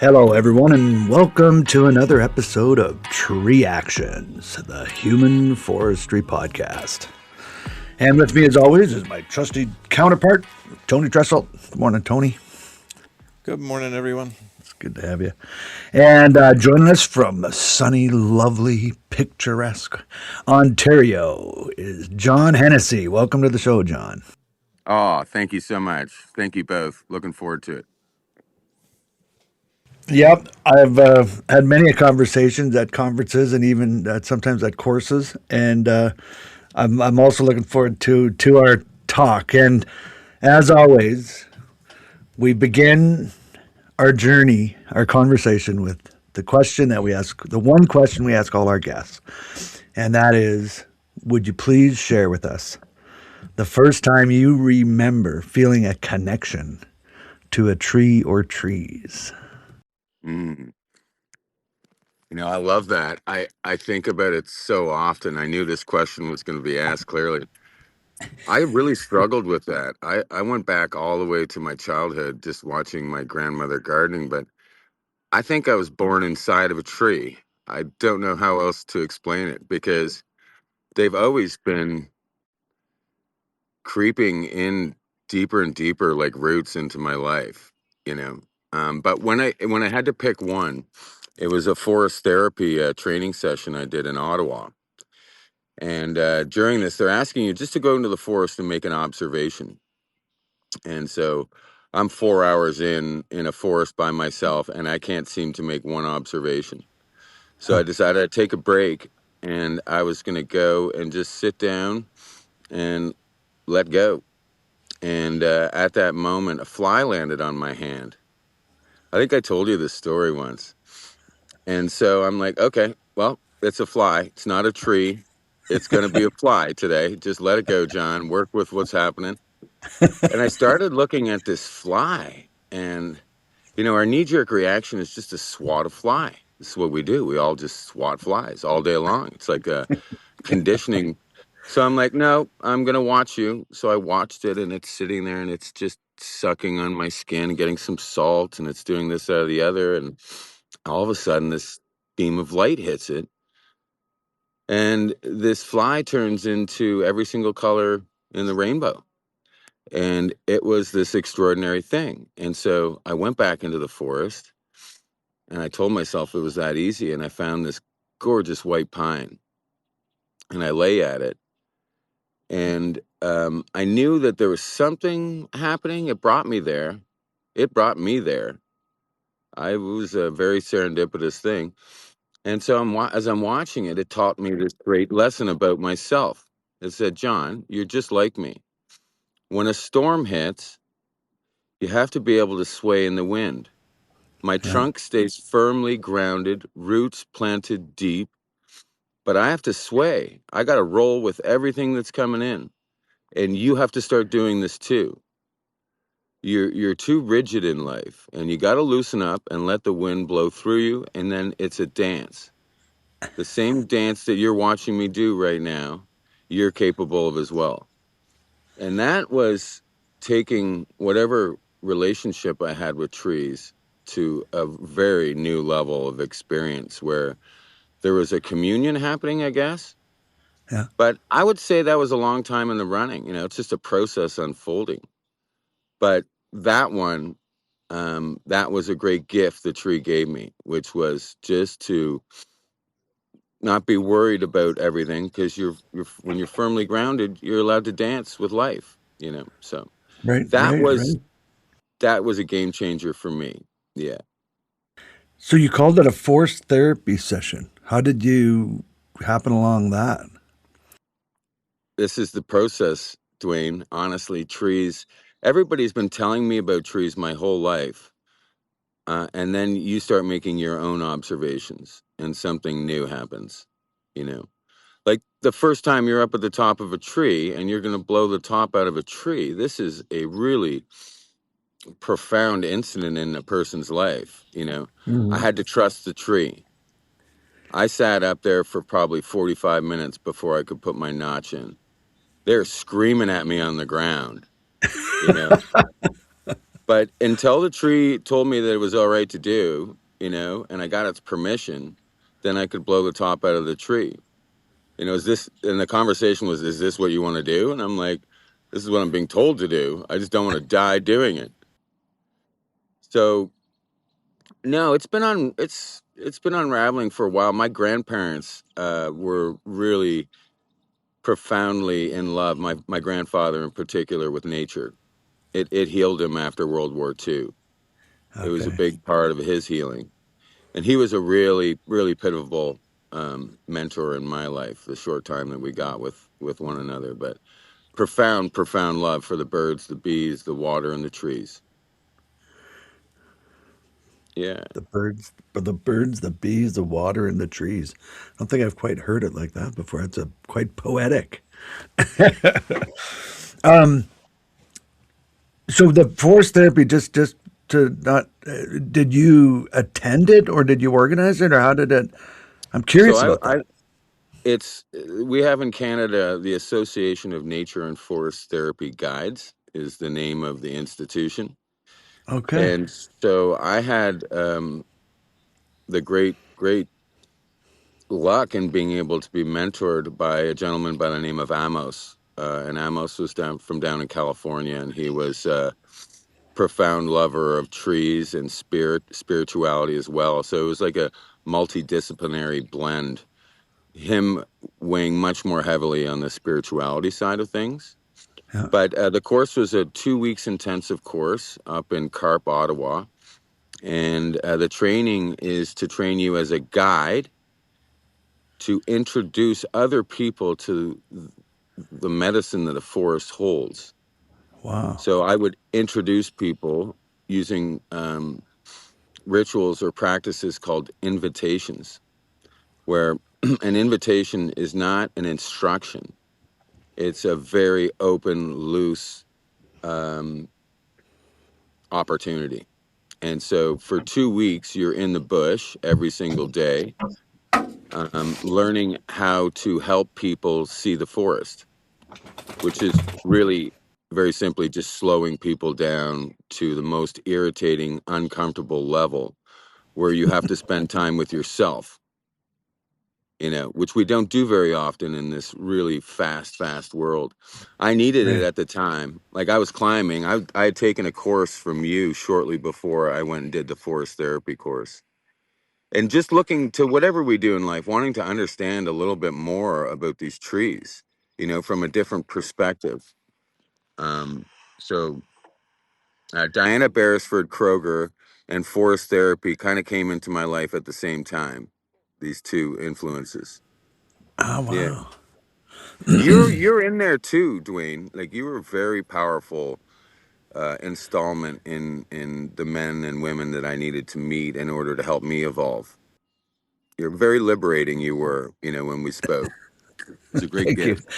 Hello, everyone, and welcome to another episode of Tree Actions, the Human Forestry Podcast. And with me, as always, is my trusty counterpart, Tony Tressel. Good morning, Tony. Good morning, everyone. It's good to have you. And joining us from sunny, lovely, picturesque Ontario is John Hennessy. Welcome to the show, John. Oh, thank you so much. Thank you both. Looking forward to it. Yep, I've had many conversations at conferences and even sometimes at courses, and I'm also looking forward to our talk. And as always, we begin our journey, our conversation with the question that we ask, the one question we ask all our guests, and that is, would you please share with us the first time you remember feeling a connection to a tree or trees? Mm. I love that. I think about it so often. I knew this question was going to be asked clearly. I really struggled with that. I went back all the way to my childhood just watching my grandmother gardening, but I think I was born inside of a tree. I don't know how else to explain it because they've always been creeping in deeper and deeper like roots into my life, you know. But when I had to pick one, it was a forest therapy training session I did in Ottawa. And during this, they're asking you just to go into the forest and make an observation. And so I'm 4 hours in a forest by myself, and I can't seem to make one observation. So I decided I'd take a break, and I was going to go and just sit down and let go. And at that moment, a fly landed on my hand. I think I told you this story once. And so I'm like, okay, well, it's a fly. It's not a tree. It's going to be a fly today. Just let it go, John. Work with what's happening. And I started looking at this fly. And, our knee-jerk reaction is just to swat a fly. This is what we do. We all just swat flies all day long. It's like a conditioning. So I'm like, no, I'm going to watch you. So I watched it, and it's sitting there, and it's just sucking on my skin, getting some salt, and it's doing this, that, or the other. And all of a sudden, this beam of light hits it, and this fly turns into every single color in the rainbow. And it was this extraordinary thing. And so I went back into the forest, and I told myself it was that easy. And I found this gorgeous white pine, and I lay at it. And I knew that there was something happening. It brought me there. It brought me there. It was a very serendipitous thing. And so as I'm watching it, it taught me this great lesson about myself. It said, John, you're just like me. When a storm hits, you have to be able to sway in the wind. My Yeah. trunk stays firmly grounded, roots planted deep, but I have to sway. I got to roll with everything that's coming in. And you have to start doing this too. You're too rigid in life, and you got to loosen up and let the wind blow through you, and then it's a dance. The same dance that you're watching me do right now, you're capable of as well. And that was taking whatever relationship I had with trees to a very new level of experience where there was a communion happening, I guess. Yeah. But I would say that was a long time in the running. It's just a process unfolding. But that one, that was a great gift the tree gave me, which was just to not be worried about everything, because you're when you're firmly grounded, you're allowed to dance with life. So Right, that right, was right. that was a game changer for me. Yeah. So you called it a forced therapy session. How did you happen along that? This is the process, Dwayne. Honestly, trees, everybody's been telling me about trees my whole life. And then you start making your own observations, and something new happens. You know, like the first time you're up at the top of a tree and you're going to blow the top out of a tree. This is a really profound incident in a person's life. I Mm-hmm. had to trust the tree. I sat up there for probably 45 minutes before I could put my notch in. They're screaming at me on the ground, you know. But until the tree told me that it was all right to do, and I got its permission, then I could blow the top out of the tree. Is this, and the conversation was, is this what you want to do? And I'm like, this is what I'm being told to do. I just don't want to die doing it. So no, it's been unraveling for a while. My grandparents were really profoundly in love. My grandfather in particular with nature. It healed him after World War II. It was a Okay. big part of his healing. And he was a really, really pivotal mentor in my life, the short time that we got with one another. But profound, profound love for the birds, the bees, the water, and the trees. Yeah. The birds, the bees, the water, and the trees. I don't think I've quite heard it like that before. It's quite poetic. So the forest therapy, just to not, did you attend it or did you organize it or how did it? I'm So curious about that. it's we have in Canada the Association of Nature and Forest Therapy Guides is the name of the institution, Okay. and so I had the great luck in being able to be mentored by a gentleman by the name of Amos. And Amos was down in California, and he was a profound lover of trees and spirituality as well. So it was like a multidisciplinary blend. Him weighing much more heavily on the spirituality side of things. Yeah. But the course was a 2 weeks intensive course up in Carp, Ottawa. And the training is to train you as a guide to introduce other people to the medicine that a forest holds. Wow. So I would introduce people using rituals or practices called invitations, where an invitation is not an instruction. It's a very open, loose opportunity. And so for 2 weeks, you're in the bush every single day, learning how to help people see the forest, which is really very simply just slowing people down to the most irritating, uncomfortable level where you have to spend time with yourself, which we don't do very often in this really fast world. I needed it Right. at the time. Like I was climbing. I had taken a course from you shortly before I went and did the forest therapy course. And just looking to whatever we do in life, wanting to understand a little bit more about these trees, from a different perspective. Um, so Diana Beresford Kroger and forest therapy kind of came into my life at the same time. These two influences. Oh, Yeah. wow. You're in there too, Dwayne. Like you were a very powerful installment in the men and women that I needed to meet in order to help me evolve. You're very liberating. You were, when we spoke. It's a great Thank you. gift.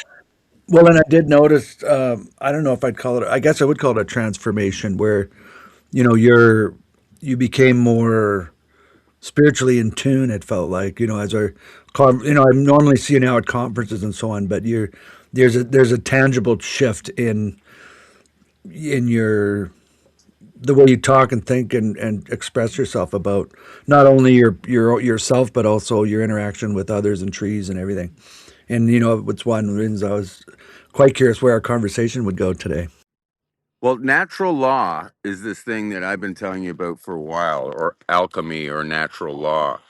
Well, and I did notice, I don't know if I'd call it, I guess I would call it a transformation where, you became more spiritually in tune. It felt like, as I normally see you now at conferences and so on, but there's a tangible shift in the way you talk and think and express yourself about not only yourself, but also your interaction with others and trees and everything. And, it's one of the reasons I was quite curious where our conversation would go today. Well, natural law is this thing that I've been telling you about for a while, or alchemy or natural law.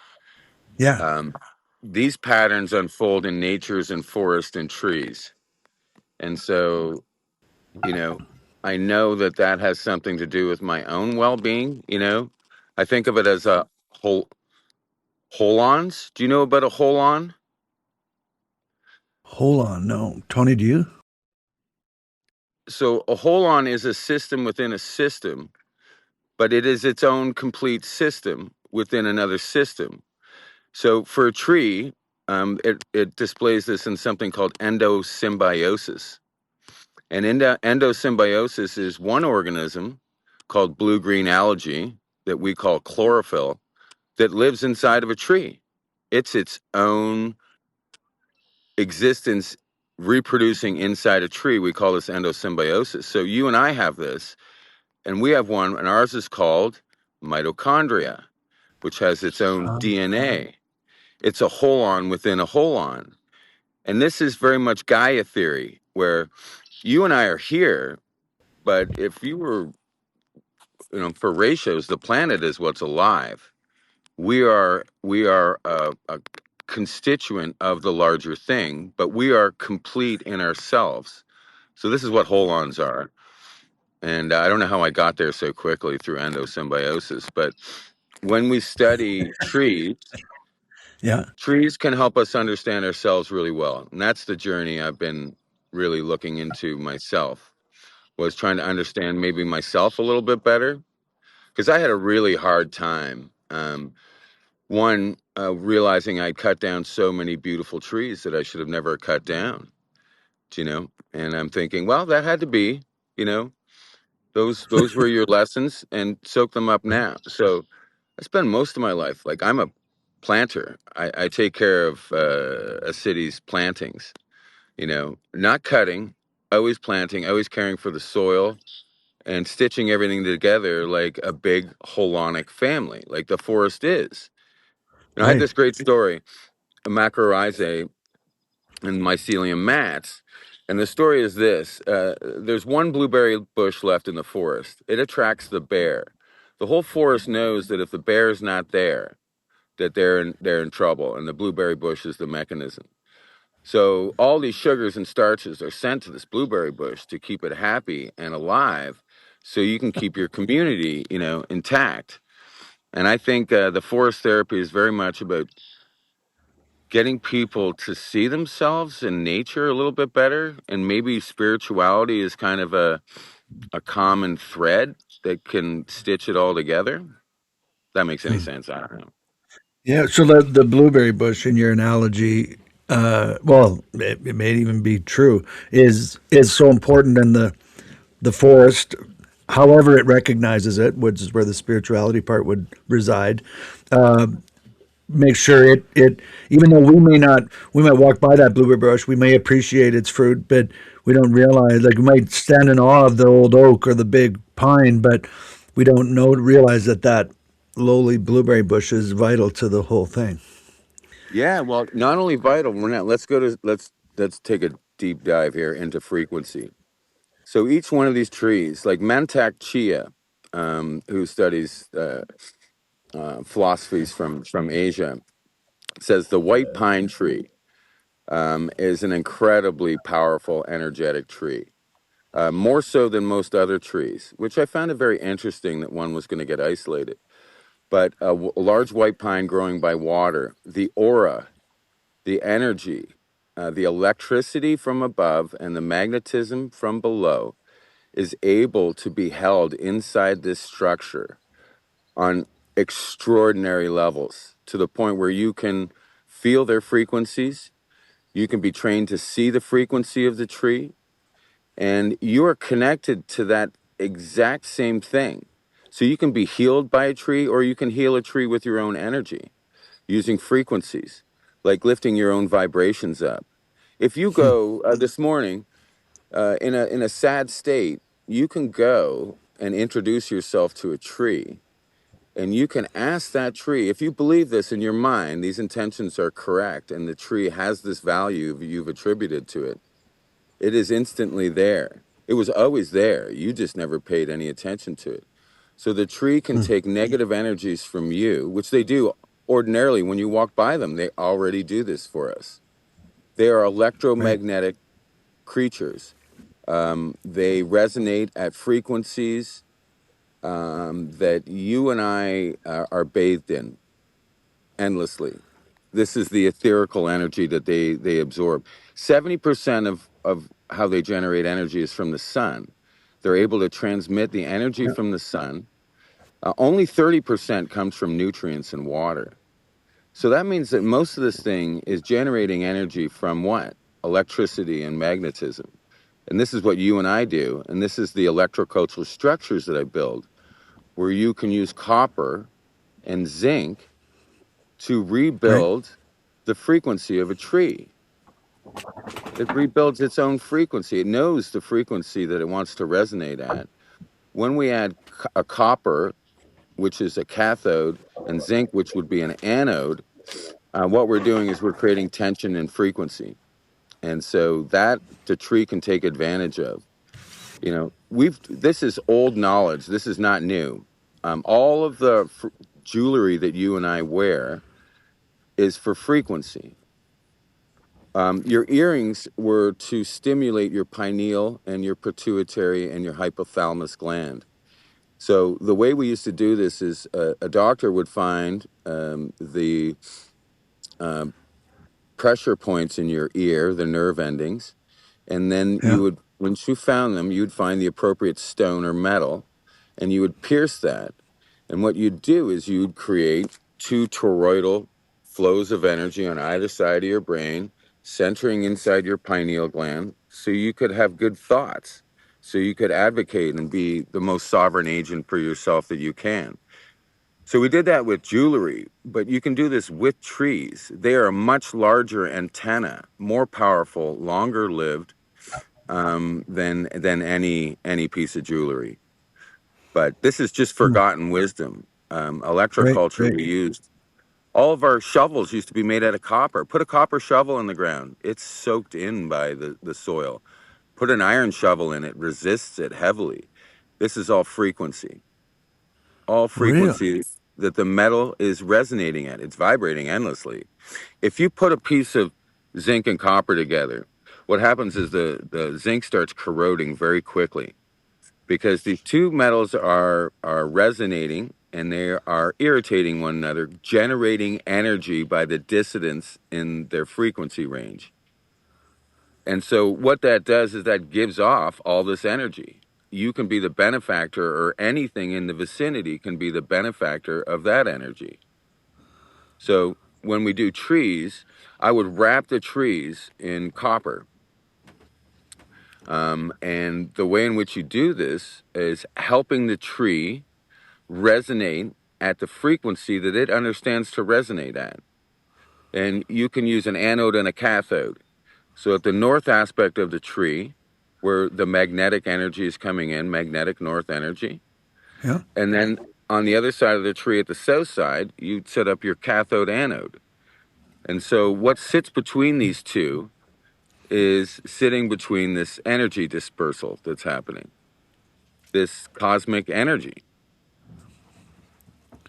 Yeah. Um, these patterns unfold in natures and forests and trees. And so, you know, I know that that has something to do with my own well-being. I think of it as a holons. Do you know about a holon? Hold on. No. Tony, do you? So a holon is a system within a system, but it is its own complete system within another system. So for a tree, it displays this in something called endosymbiosis. And endosymbiosis is one organism called blue-green algae that we call chlorophyll that lives inside of a tree. It's its own existence reproducing inside a tree. We call this endosymbiosis. So you and I have this. And we have one, and ours is called mitochondria, which has its own DNA. It's a holon within a holon. And this is very much Gaia theory, where you and I are here, but if you were, for ratios, the planet is what's alive. We are a constituent of the larger thing, but we are complete in ourselves. So this is what holons are. And I don't know how I got there so quickly through endosymbiosis, but when we study trees, Yeah. trees can help us understand ourselves really well. And that's the journey I've been really looking into myself, was trying to understand maybe myself a little bit better. Because I had a really hard time. Realizing I cut down so many beautiful trees that I should have never cut down, and I'm thinking, well, that had to be, you know, those were your lessons, and soak them up now. So I spend most of my life, like, I'm a planter. I take care of a city's plantings, not cutting, always planting, always caring for the soil and stitching everything together like a big holonic family, like the forest is. I had Right. this great story, a macrorhizae and mycelium mats. And the story is this: there's one blueberry bush left in the forest. It attracts the bear. The whole forest knows that if the bear is not there, that they're in trouble, and the blueberry bush is the mechanism. So all these sugars and starches are sent to this blueberry bush to keep it happy and alive, so you can keep your community, intact. And I think the forest therapy is very much about getting people to see themselves in nature a little bit better, and maybe spirituality is kind of a common thread that can stitch it all together. If that makes any sense? I don't know. Yeah. So the blueberry bush in your analogy, well, it may even be true, is so important in the forest. However, it recognizes it, which is where the spirituality part would reside. Make sure it even though we might walk by that blueberry bush, we may appreciate its fruit, but we don't realize, like, we might stand in awe of the old oak or the big pine, but we don't realize that lowly blueberry bush is vital to the whole thing. Yeah, well, not only vital. We're not. Let's take a deep dive here into frequency. So each one of these trees, like Mantak Chia, who studies philosophies from Asia, says the white pine tree is an incredibly powerful, energetic tree, more so than most other trees, which I found it very interesting that one was going to get isolated. But a large white pine growing by water, the aura, the energy, the electricity from above, and the magnetism from below is able to be held inside this structure on extraordinary levels, to the point where you can feel their frequencies. You can be trained to see the frequency of the tree, and you are connected to that exact same thing. So you can be healed by a tree, or you can heal a tree with your own energy using frequencies, like lifting your own vibrations up. If you go this morning in a sad state, you can go and introduce yourself to a tree, and you can ask that tree, if you believe this in your mind, these intentions are correct, and the tree has this value you've attributed to it. It is instantly there. It was always there. You just never paid any attention to it. So the tree can take negative energies from you, which they do ordinarily when you walk by them. They already do this for us. They are Right. electromagnetic creatures. They resonate at frequencies that you and I are bathed in endlessly. This is the etherical energy that they absorb. 70% of how they generate energy is from the sun. They're able to transmit the energy Yeah. from the sun. Only 30% comes from nutrients and water. So that means that most of this thing is generating energy from what? Electricity and magnetism. And this is what you and I do. And this is the electrocultural structures that I build, where you can use copper and zinc to Right. rebuild the frequency of a tree. It rebuilds its own frequency. It knows the frequency that it wants to resonate at. When we add a copper, which is a cathode, and zinc, which would be an anode, what we're doing is we're creating tension and frequency. And so that the tree can take advantage of. This is old knowledge. This is not new. All of the jewelry that you and I wear is for frequency. Your earrings were to stimulate your pineal and your pituitary and your hypothalamus gland. So the way we used to do this is a doctor would find the um, pressure points in your ear, the nerve endings, and then Yeah. once you found them, you'd find the appropriate stone or metal, and you would pierce that. And what you'd do is you'd create two toroidal flows of energy on either side of your brain, centering inside your pineal gland, so you could have good thoughts, so you could advocate and be the most sovereign agent for yourself that you can. So we did that with jewelry, but you can do this with trees. They are a much larger antenna, more powerful, longer lived than any piece of jewelry. But this is just Hmm. forgotten wisdom. Right. Electroculture Right. we used. All of our shovels used to be made out of copper. Put a copper shovel in the ground. It's soaked in by the soil. Put an iron shovel in it, resists it heavily. This is all Really. frequencies that the metal is resonating at. It's vibrating endlessly. If you put a piece of zinc and copper together, what happens is the zinc starts corroding very quickly because these two metals are resonating and they are irritating one another, generating energy by the dissonance in their frequency range. And so what that does is that gives off all this energy. You can be the benefactor, or anything in the vicinity can be the benefactor of that energy. So when we do trees, I would wrap the trees in copper. And the way in which you do this is helping the tree resonate at the frequency that it understands to resonate at. And you can use an anode and a cathode. So at the north aspect of the tree, where the magnetic energy is coming in, magnetic north energy, Yeah. and then on the other side of the tree at the south side, you'd set up your cathode anode. And so what sits between these two is sitting between this energy dispersal that's happening, this cosmic energy,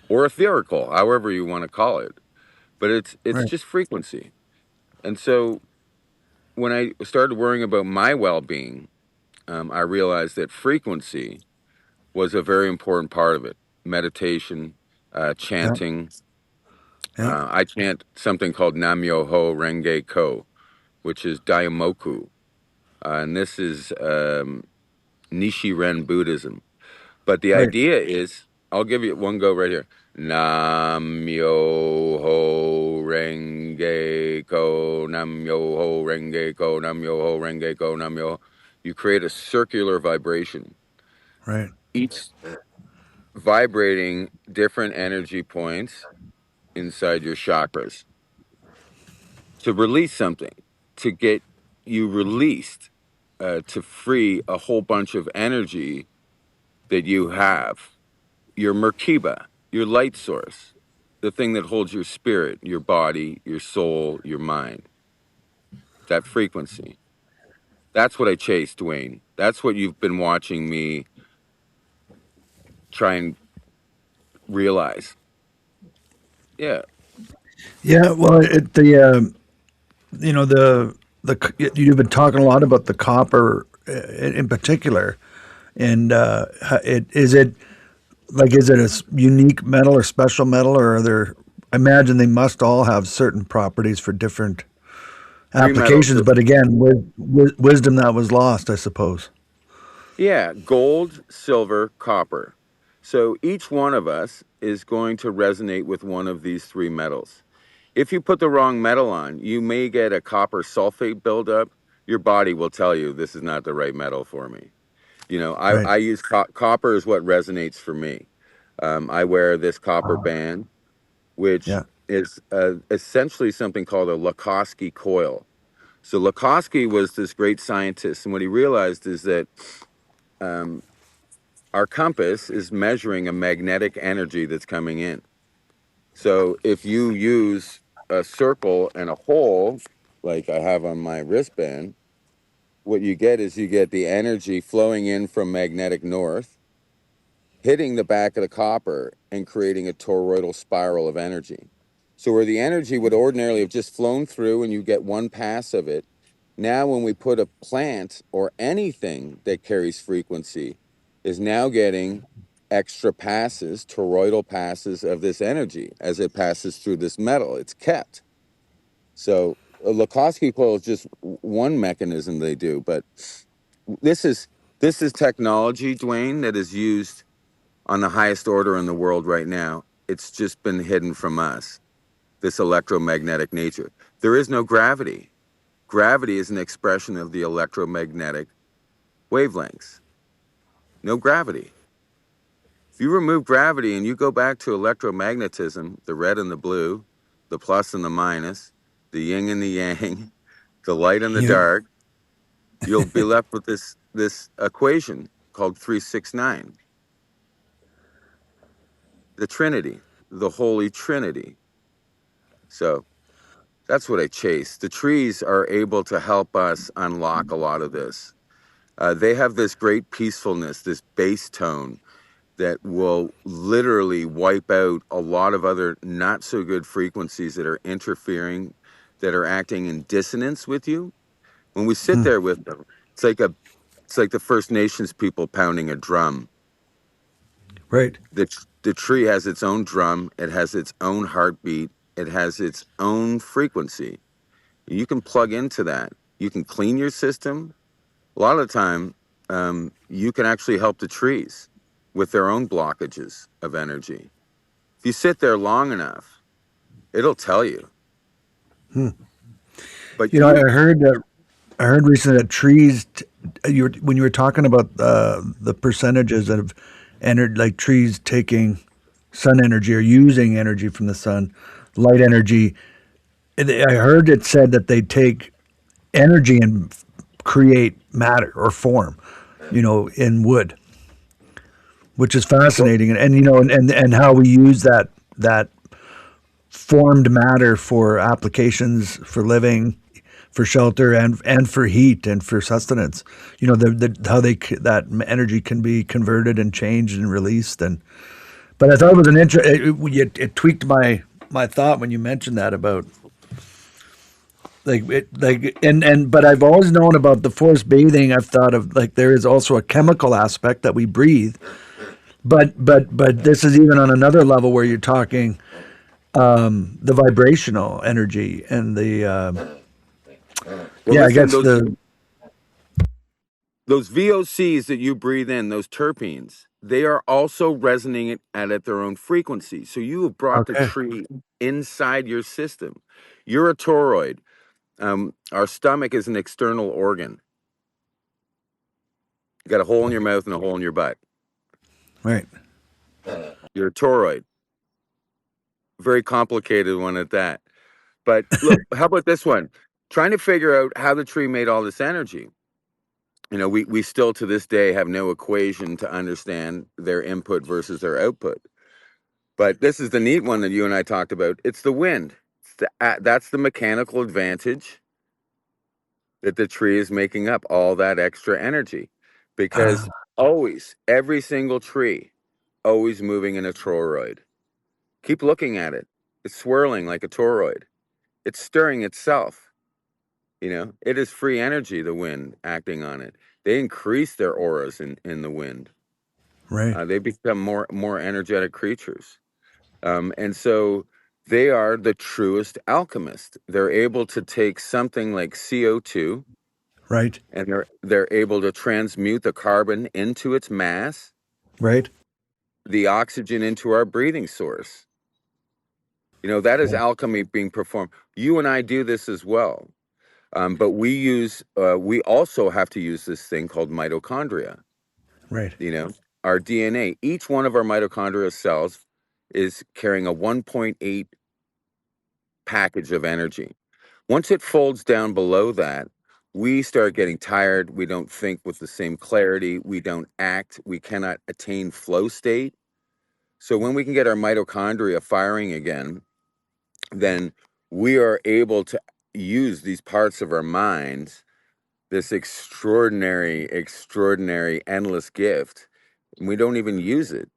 or etherical, however you want to call it. But it's Right. just frequency. And so when I started worrying about my well-being, I realized that frequency was a very important part of it. Meditation, Yeah. chanting. Yeah. I chant something called Nam Myoho Renge Ko, which is Daimoku. And this is Nichiren Buddhism. But the Right. idea is, I'll give you one go right here. Nam Myoho Renge Ko, Nam Myoho Renge Ko, Nam Myoho Renge Ko, Nam Myoho. You create a circular vibration, Right. each vibrating different energy points inside your chakras to release something, to get you released, to free a whole bunch of energy that you have. Your Merkaba, your light source, the thing that holds your spirit, your body, your soul, your mind, that frequency. That's what I chase, Dwayne. That's what you've been watching me try and realize. Yeah. Yeah. Well, you've been talking a lot about the copper in particular, and is it like, is it a unique metal or special metal, or are there? I imagine they must all have certain properties for different Three metals. applications. But again, with wisdom that was lost, I suppose. Yeah, gold, silver, copper. So each one of us is going to resonate with one of these three metals. If you put the wrong metal on, you may get a copper sulfate buildup. Your body will tell you this is not the right metal for me. Right. I use copper is what resonates for me. I wear this copper band, which Yeah. is essentially something called a Lakosky coil. So Lakosky was this great scientist, and what he realized is that our compass is measuring a magnetic energy that's coming in. So if you use a circle and a hole, like I have on my wristband, what you get is you get the energy flowing in from magnetic north, hitting the back of the copper and creating a toroidal spiral of energy. So where the energy would ordinarily have just flown through and you get one pass of it, now when we put a plant or anything that carries frequency is now getting extra passes, toroidal passes of this energy as it passes through this metal. It's kept. So a Lakosky coil is just one mechanism they do, but this is technology, Dwayne, that is used on the highest order in the world right now. It's just been hidden from us, this electromagnetic nature. There is no gravity. Gravity is an expression of the electromagnetic wavelengths. No gravity. If you remove gravity and you go back to electromagnetism, the red and the blue, the plus and the minus, the yin and the yang, the light and the Yeah. dark, you'll be left with this equation called 369. The Trinity, the Holy Trinity. So that's what I chase. The trees are able to help us unlock a lot of this. They have this great peacefulness, this bass tone that will literally wipe out a lot of other not so good frequencies that are interfering, that are acting in dissonance with you. When we sit there with them, it's like the First Nations people pounding a drum. Right. The tree has its own drum, it has its own heartbeat, it has its own frequency. You can plug into that. You can clean your system. A lot of the time, you can actually help the trees with their own blockages of energy. If you sit there long enough, it'll tell you. But You know, I heard recently that trees. When you were talking about the percentages of energy, like trees taking sun energy or using energy from the sun, light energy. I heard it said that they take energy and create matter or form, in wood, which is well, fascinating. And and how we use that formed matter for applications for living, for shelter, and for heat and for sustenance. How that energy can be converted and changed and released. But I thought it was it tweaked my thought when you mentioned that about but I've always known about the forest bathing. I've thought of like there is also a chemical aspect that we breathe, but this is even on another level where you're talking the vibrational energy and the well, yeah, I listen, guess the those VOCs that you breathe in, those terpenes, they are also resonating at their own frequency. So you have brought the okay, tree inside your system. You're a toroid. Our stomach is an external organ. You got a hole in your mouth and a hole in your butt. right, You're a toroid. Very complicated one at that. But look, how about this one? Trying to figure out how the tree made all this energy. We still to this day have no equation to understand their input versus their output. But this is the neat one that you and I talked about. It's the wind. That's the mechanical advantage that the tree is making up all that extra energy. Because always, every single tree, always moving in a toroid. Keep looking at it. It's swirling like a toroid. It's stirring itself. It is free energy, the wind acting on it. They increase their auras in the wind. right, They become more energetic creatures. And so they are the truest alchemist. They're able to take something like CO2 right, and they're able to transmute the carbon into its mass, right. the oxygen into our breathing source. That is alchemy being performed. You and I do this as well. But we also have to use this thing called mitochondria. Right. You know, our DNA, each one of our mitochondrial cells is carrying a 1.8 package of energy. Once it folds down below that, we start getting tired. We don't think with the same clarity. We don't act. We cannot attain flow state. So when we can get our mitochondria firing again, then we are able to use these parts of our minds, this extraordinary, extraordinary, endless gift. And we don't even use it.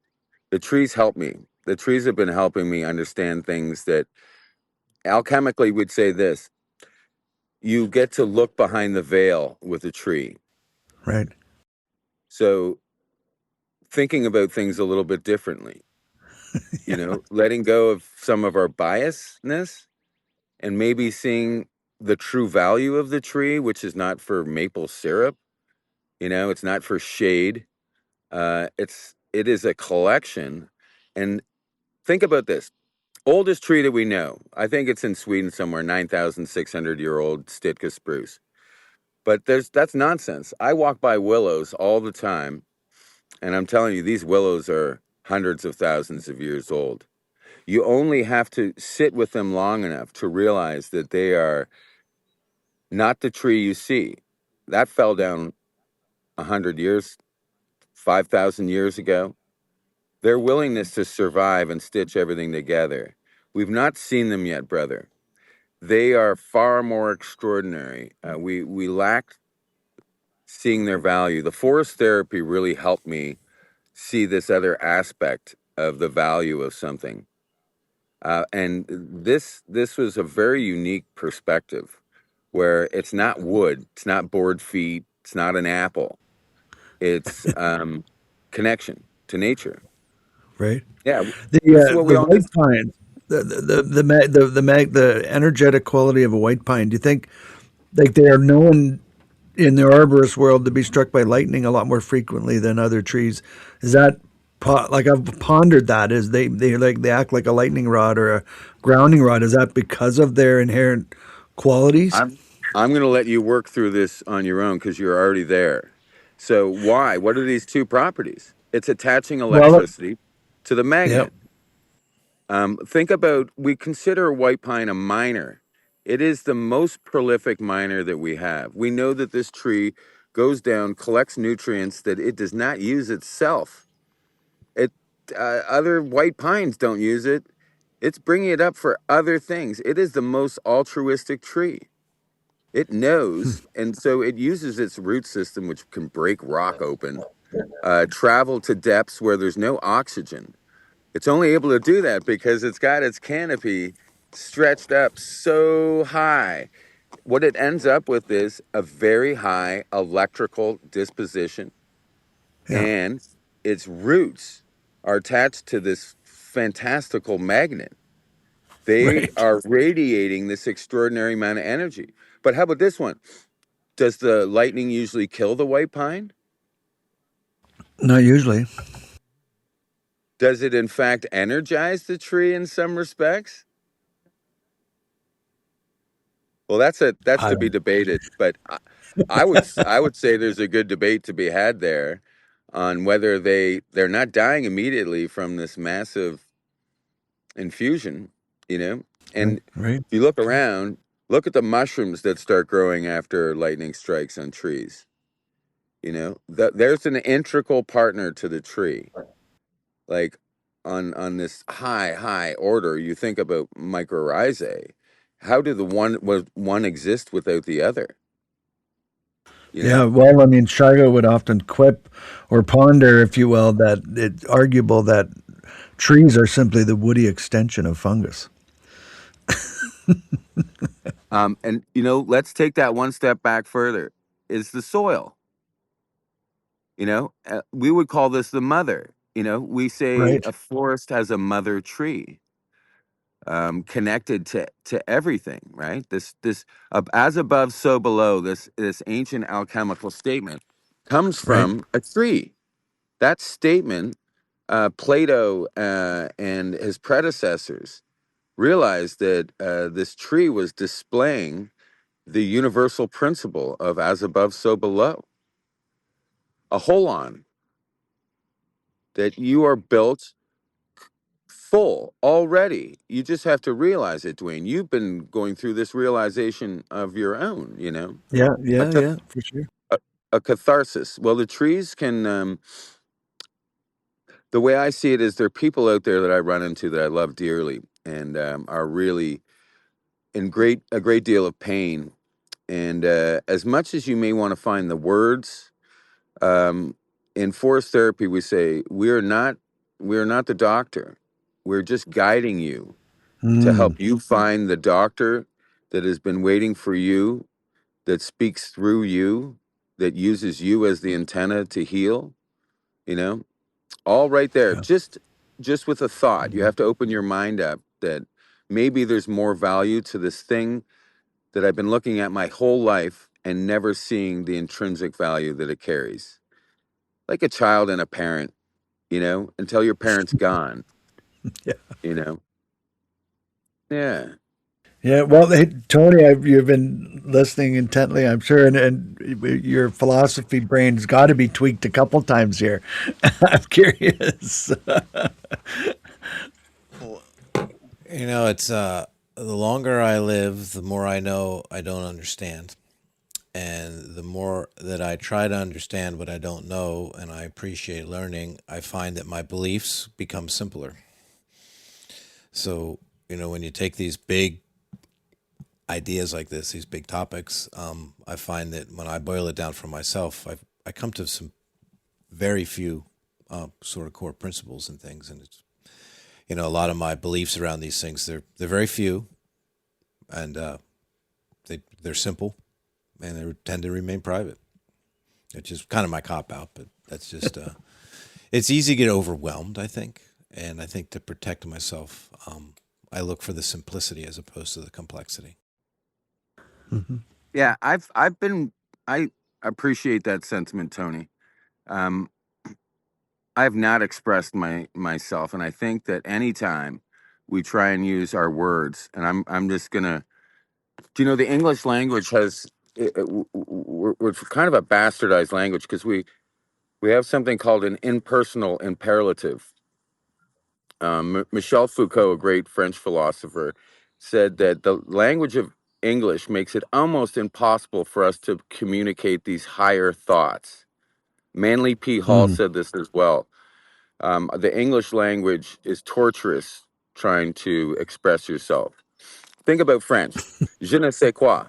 The trees help me. The trees have been helping me understand things that alchemically would say this: you get to look behind the veil with a tree. Right. So thinking about things a little bit differently, letting go of some of our biasness and maybe seeing the true value of the tree, which is not for maple syrup, it's not for shade. It is a collection. And think about this. Oldest tree that we know, I think it's in Sweden somewhere, 9,600-year-old Sitka spruce. But that's nonsense. I walk by willows all the time, and I'm telling you, these willows are hundreds of thousands of years old. You only have to sit with them long enough to realize that they are not the tree you see. That fell down 100 years, 5,000 years ago. Their willingness to survive and stitch everything together. We've not seen them yet, brother. They are far more extraordinary. We lack seeing their value. The forest therapy really helped me see this other aspect of the value of something. And this was a very unique perspective where it's not wood, it's not board feet, it's not an apple. It's connection to nature. Right. Yeah, this is The what we the all white miss. pine, the energetic quality of a white pine. Do you think like they are known in the arborist world to be struck by lightning a lot more frequently than other trees? Is that like I've pondered that? Is they act like a lightning rod or a grounding rod? Is that because of their inherent qualities? I'm going to let you work through this on your own because you're already there. So why? What are these two properties? It's attaching Well, electricity to the yep. magnet. Think about, we consider white pine a miner. It is the most prolific miner that we have. We know that this tree goes down, collects nutrients that it does not use itself. It Other white pines don't use it. It's bringing it up for other things. It is the most altruistic tree. It knows, and so it uses its root system, which can break rock open, travel to depths where there's no oxygen. It's only able to do that because it's got its canopy stretched up so high. What it ends up with is a very high electrical disposition, Yeah. and its roots are attached to this fantastical magnet. They Right. are radiating this extraordinary amount of energy. But how about this one? Does the lightning usually kill the white pine? Not usually. Does it in fact energize the tree in some respects? Well, that's I to be debated, but I would say there's a good debate to be had there on whether they're not dying immediately from this massive infusion, you know. And right. Right. if you look around, look at the mushrooms that start growing after lightning strikes on trees. There's an integral partner to the tree. Like on this high order, you think about mycorrhizae. How do the one exist without the other? You Yeah, know, well, I mean, Shiga would often quip or ponder, if you will, that it's arguable that trees are simply the woody extension of fungus. and let's take that one step back further. Is the soil? We would call this the mother. We say Right. a forest has a mother tree, connected to everything, right? This as above, so below. This ancient alchemical statement comes Right. from a tree. That statement, Plato and his predecessors realized that this tree was displaying the universal principle of as above, so below. A holon, that you are built full already. You just have to realize it, Dwayne. You've been going through this realization of your own, Yeah, a, yeah, ca- yeah, for sure. a, a catharsis. Well, the trees can, the way I see it is there are people out there that I run into that I love dearly and are really in a great deal of pain. And as much as you may want to find the words, um, in forest therapy, we say we're not the doctor. We're just guiding you to help Mm, you find the doctor that has been waiting for you, that speaks through you, that uses you as the antenna to heal, you know, all right there. yeah. Just with a thought, you Mhm. have to open your mind up that maybe there's more value to this thing that I've been looking at my whole life and never seeing the intrinsic value that it carries. Like a child and a parent, until your parent's gone, Yeah. you know. Yeah. Yeah, well, hey, Tony, you've been listening intently, I'm sure, and your philosophy brain's got to be tweaked a couple times here. I'm curious. Well, it's the longer I live, the more I know I don't understand. And the more that I try to understand what I don't know and I appreciate learning, I find that my beliefs become simpler. So, when you take these big ideas like this, these big topics, I find that when I boil it down for myself, I come to some very few sort of core principles and things. And it's, a lot of my beliefs around these things, they're very few, and they're simple, and they tend to remain private. It's just kind of my cop out, but that's just it's easy to get overwhelmed, I think, and I think to protect myself, I look for the simplicity as opposed to the complexity. Mhm. Yeah, I appreciate that sentiment, Tony. Um, I've not expressed myself, and I think that anytime we try and use our words, and I'm just gonna, the English language has, we're kind of a bastardized language because we have something called an impersonal imperative. Michel Foucault, a great French philosopher, said that the language of English makes it almost impossible for us to communicate these higher thoughts. Manly P. Hall Mm. said this as well. The English language is torturous trying to express yourself. Think about French. Je ne sais quoi.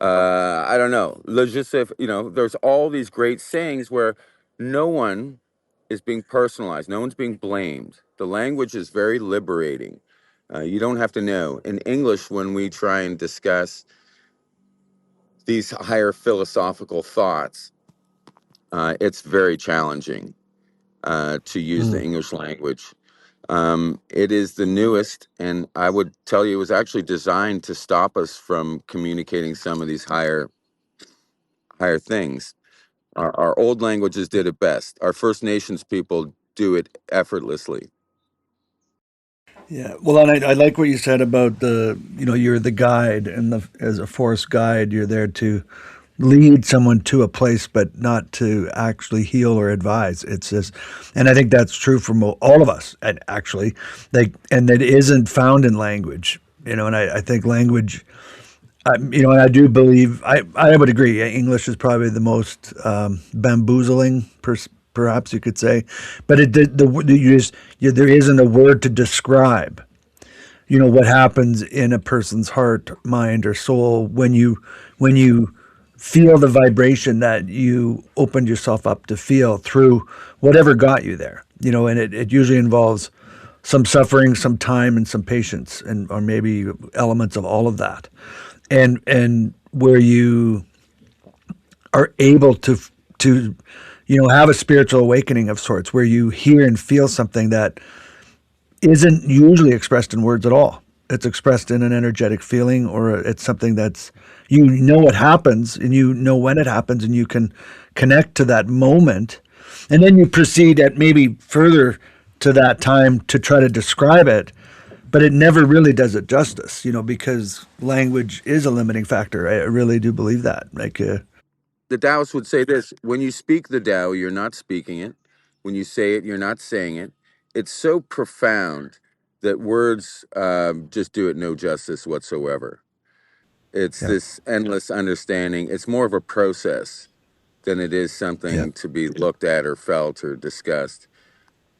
I don't know. Le je sais, there's all these great sayings where no one is being personalized. No one's being blamed. The language is very liberating. You don't have to know. In English, when we try and discuss these higher philosophical thoughts, it's very challenging to use the Mm. English language. It is the newest, and I would tell you it was actually designed to stop us from communicating some of these higher things. Our old languages did it best. Our First Nations people do it effortlessly. Yeah, well, and I like what you said about you're the guide, and as a forest guide, you're there to lead someone to a place, but not to actually heal or advise. It's just, and I think that's true for all of us, and actually, and that isn't found in language, and I think language, and I do believe, I would agree, English is probably the most bamboozling, perhaps you could say, but there isn't a word to describe what happens in a person's heart, mind, or soul when you feel the vibration that you opened yourself up to feel through whatever got you there. And it usually involves some suffering, some time, and some patience, and or maybe elements of all of that. And where you are able to have a spiritual awakening of sorts, where you hear and feel something that isn't usually expressed in words at all. It's expressed in an energetic feeling, or it's something that's, what happens, and when it happens, and you can connect to that moment, and then you proceed at maybe further to that time to try to describe it, but it never really does it justice, because language is a limiting factor. I really do believe that. The Taoists would say this: when you speak the Tao, you're not speaking it. When you say it, you're not saying it. It's so profound that words just do it no justice whatsoever. It's Yeah. this endless understanding. It's more of a process than it is Yeah. something to be looked at or felt or discussed.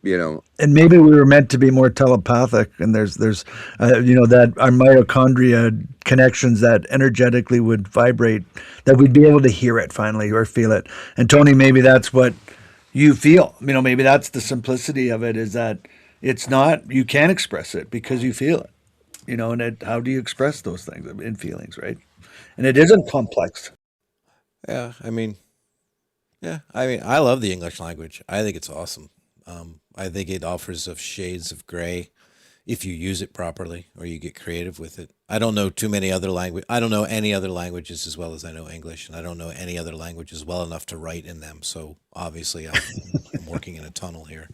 You know, And maybe we were meant to be more telepathic, and there's that our mitochondria connections that energetically would vibrate, that we'd be able to hear it finally or feel it. And Tony, maybe that's what you feel. Maybe that's the simplicity of it, is that it's not, you can express it because you feel it. How do you express those things in feelings, right? And it isn't complex. Yeah, I mean, yeah, I mean, I love the English language. I think it's awesome. I think it offers of shades of gray if you use it properly or you get creative with it. I don't know too many other language. I don't know any other languages as well as I know English, and I don't know any other languages well enough to write in them. So obviously, I'm working in a tunnel here.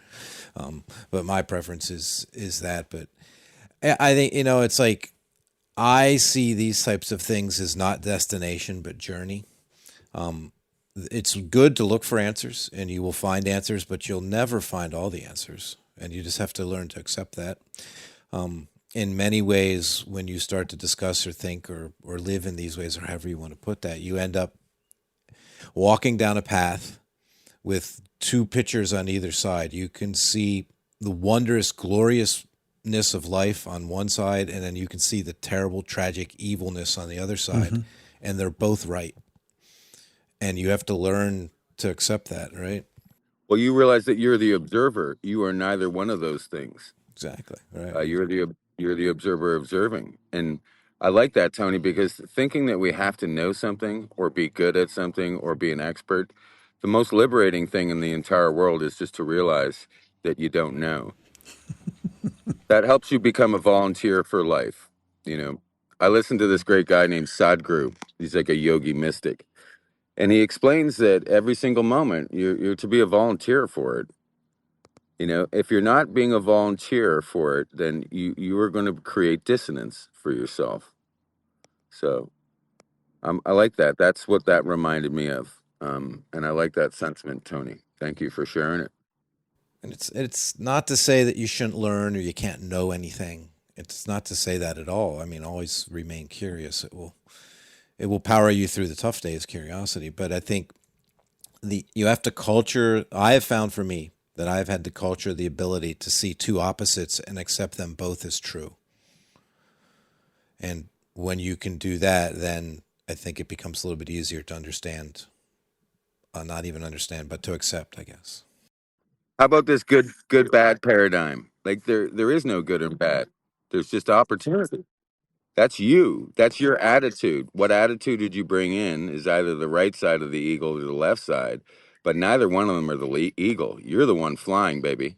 But my preference is that. But I think it's like I see these types of things as not destination but journey. It's good to look for answers, and you will find answers, but you'll never find all the answers, and you just have to learn to accept that. In many ways, when you start to discuss or think or live in these ways, or however you want to put that, you end up walking down a path with two pictures on either side. You can see the wondrous, gloriousness of life on one side, and then you can see the terrible, tragic evilness on the other side, Mm-hmm. and they're both right. And you have to learn to accept that, right? well, you realize that you're the observer. You are neither one of those things. Exactly. Right. You're the observer observing, and I like that, Tony, because thinking that we have to know something or be good at something or be an expert, the most liberating thing in the entire world is just to realize that you don't know. That helps you become a volunteer for life. You know, I listened to this great guy named Sadhguru. He's like a yogi mystic, and he explains that every single moment you're to be a volunteer for it. You know, if you're not being a volunteer for it, then you are going to create dissonance for yourself. So I like that. That's what that reminded me of. And I like that sentiment, Tony. Thank you for sharing it. And it's not to say that you shouldn't learn or you can't know anything. It's not to say that at all. I mean, always remain curious. It will power you through the tough days, curiosity. But I think you have to culture. I have found for me that I've had to culture the ability to see two opposites and accept them both as true. And when you can do that, then I think it becomes a little bit easier to understand. Not even understand, but to accept, I guess. How about this good bad paradigm? Like there is no good and bad. There's just opportunity. That's you. That's your attitude. What attitude did you bring in is either the right side of the eagle or the left side, but neither one of them are the eagle. You're the one flying, baby.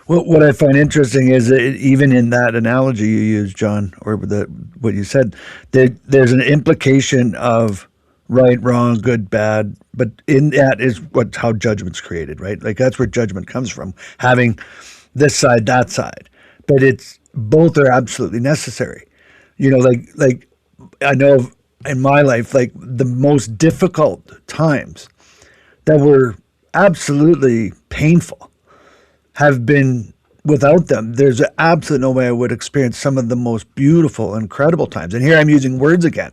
Well, what I find interesting is that even in that analogy you used, John, or what you said, there's an implication of right, wrong, good, bad, but in that is how judgment's created, right? Like that's where judgment comes from, having this side, that side. But it's both are absolutely necessary. Like I know in my life, like the most difficult times that were absolutely painful have been, without them, there's absolutely no way I would experience some of the most beautiful, incredible times. And here I'm using words again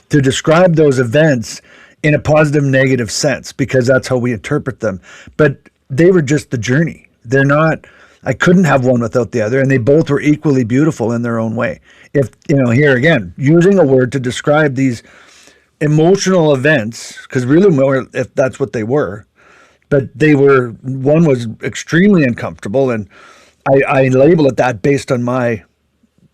to describe those events in a positive, negative sense, because that's how we interpret them. But they were just the journey. They're not, I couldn't have one without the other, and they both were equally beautiful in their own way. If, here again, using a word to describe these emotional events, because really more, if that's what they were, but one was extremely uncomfortable, and I label it that based on my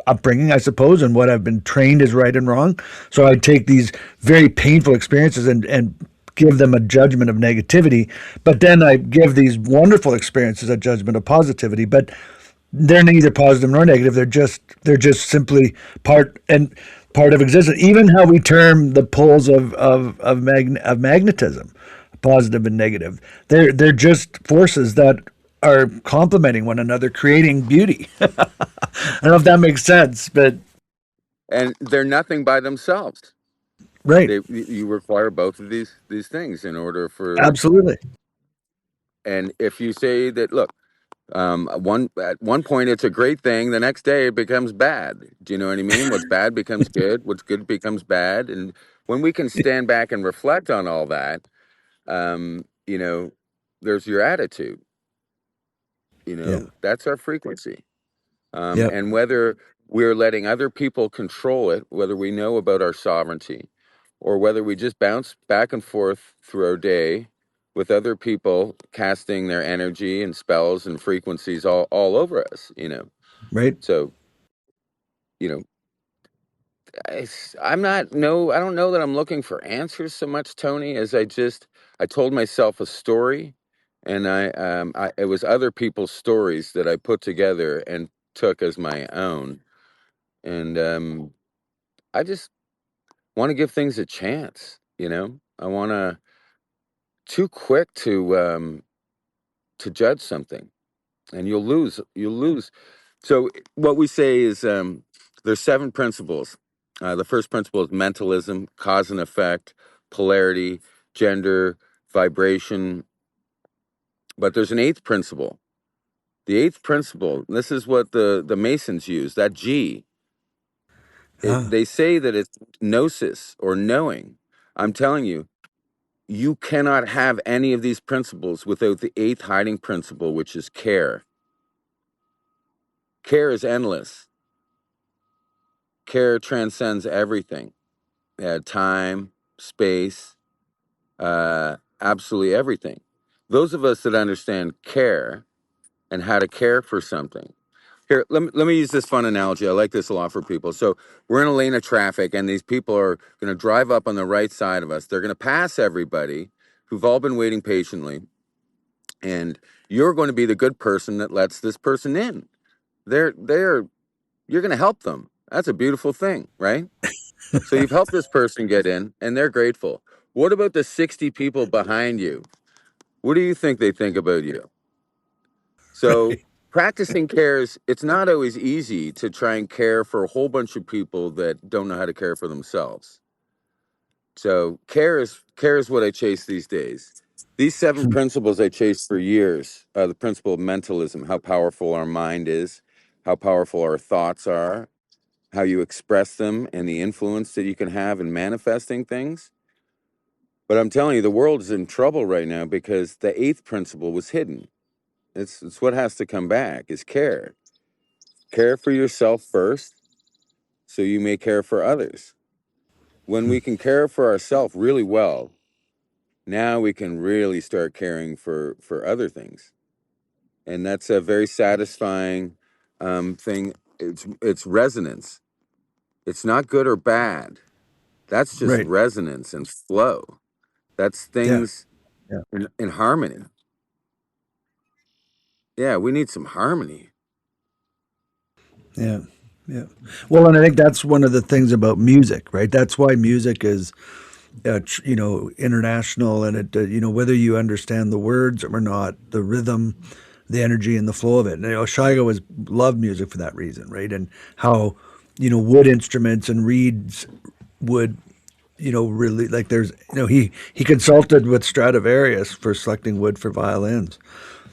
upbringing, I suppose, and what I've been trained as right and wrong. So I take these very painful experiences and give them a judgment of negativity, but then I give these wonderful experiences a judgment of positivity. But they're neither positive nor negative. They're just simply part of existence. Even how we term the poles of magnetism, positive and negative. They're just forces that are complementing one another, creating beauty. I don't know if that makes sense, but And they're nothing by themselves. right, You require both of these things in order for. absolutely. And if you say that, look, At one point it's a great thing. The next day it becomes bad. Do you know what I mean? What's bad becomes good. What's good becomes bad. And when we can stand back and reflect on all that, you know, there's your attitude. You Yeah. know, that's our frequency. Yeah. And whether we're letting other people control it, whether we know about our sovereignty, or whether we just bounce back and forth through our day with other people casting their energy and spells and frequencies all over us, you know. Right. So, you know, I'm not, no, I don't know that I'm looking for answers so much, Tony, as I told myself a story, and it was other people's stories that I put together and took as my own. And I just want to give things a chance, you know. I want to too quick to judge something, and you'll lose. So what we say is there's seven principles. The first principle is mentalism, cause and effect, polarity, gender, vibration. But there's an eighth principle. The eighth principle, this is what the Masons use, that G. Ah, They say that it's gnosis or knowing. I'm telling you, you cannot have any of these principles without the eighth hiding principle, which is care. Care is endless. Care transcends everything. Time, space, absolutely everything. Those of us that understand care and how to care for something. Here, let me use this fun analogy. I like this a lot for people. So we're in a lane of traffic, and these people are going to drive up on the right side of us. They're going to pass everybody who've all been waiting patiently, and you're going to be the good person that lets this person in. They're you're going to help them. That's a beautiful thing, right? So you've helped this person get in, and they're grateful. What about the 60 people behind you? What do you think they think about you? So right. practicing cares, it's not always easy to try and care for a whole bunch of people that don't know how to care for themselves. So care is what I chase these days. These seven principles I chased for years. The principle of mentalism, how powerful our mind is, how powerful our thoughts are, how you express them, and the influence that you can have in manifesting things. But I'm telling you, the world is in trouble right now because the eighth principle was hidden. It's what has to come back is care. Care for yourself first so you may care for others. When we can care for ourselves really well, now we can really start caring for other things. And that's a very satisfying thing. It's resonance. It's not good or bad. That's just Right. resonance and flow. That's Yeah. things Yeah. in harmony. Yeah, we need some harmony. Yeah. Yeah. Well, and I think that's one of the things about music, right? That's why music is, international, and whether you understand the words or not, the rhythm, the energy, and the flow of it. And, Shiga was loved music for that reason, right? And how, wood instruments and reeds would, really like. There's, he consulted with Stradivarius for selecting wood for violins.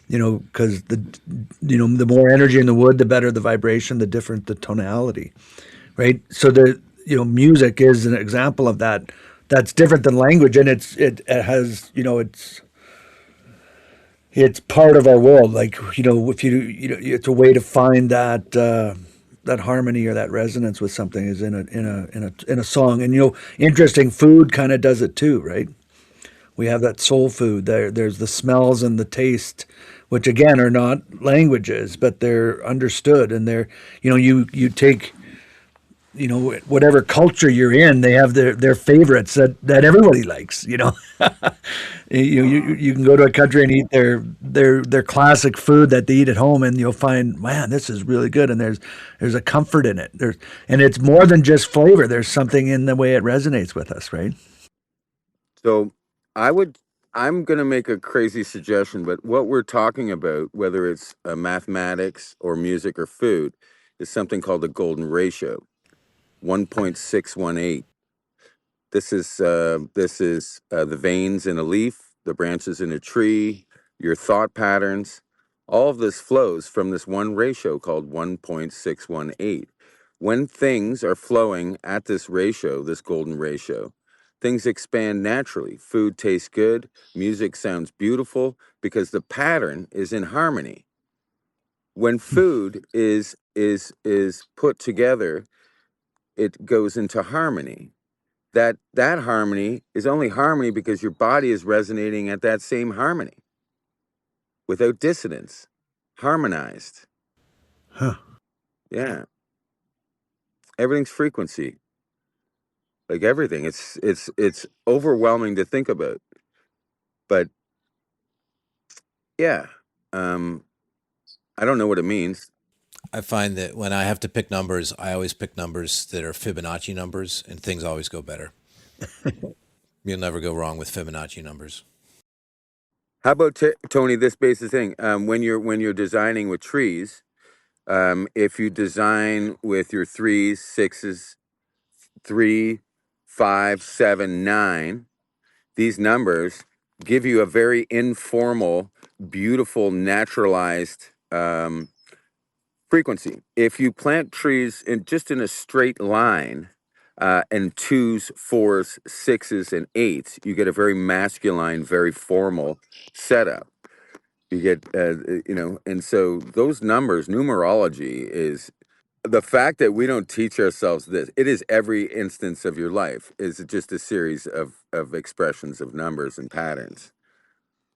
Because the more energy in the wood, the better the vibration, the different the tonality, right? So music is an example of that. That's different than language, and it has, it's part of our world. Like, if it's a way to find that harmony or that resonance with something is in a song. And interesting, food kind of does it too, right? We have that soul food. There's the smells and the taste, which again are not languages, but they're understood. And you take, whatever culture you're in, they have their favorites that everybody likes. You can go to a country and eat their classic food that they eat at home, and you'll find, man, this is really good. And there's a comfort in it. And it's more than just flavor. There's something in the way it resonates with us, right? So I would, I'm going to make a crazy suggestion, but what we're talking about, whether it's mathematics or music or food, is something called the golden ratio, 1.618. This is the veins in a leaf, the branches in a tree, your thought patterns, All of this flows from this one ratio called 1.618. When things are flowing at this ratio, this golden ratio, things expand naturally. Food tastes good, music sounds beautiful because the pattern is in harmony. When food is put together, it goes into harmony. That harmony is only harmony because your body is resonating at that same harmony without dissonance, harmonized. Huh. Yeah, everything's frequency, like everything. It's overwhelming to think about, but yeah, um, I don't know what it means. I find that when I have to pick numbers, I always pick numbers that are Fibonacci numbers, and things always go better. You'll never go wrong with Fibonacci numbers. How about Tony? This basic thing. When you're designing with trees, if you design with your threes, sixes, 3, 5, 7, 9, these numbers give you a very informal, beautiful, naturalized frequency. If you plant trees in a straight line, and twos, fours, sixes, and eights, you get a very masculine, very formal setup. You get, and so those numbers, numerology is the fact that we don't teach ourselves this. It is every instance of your life is just a series of expressions of numbers and patterns.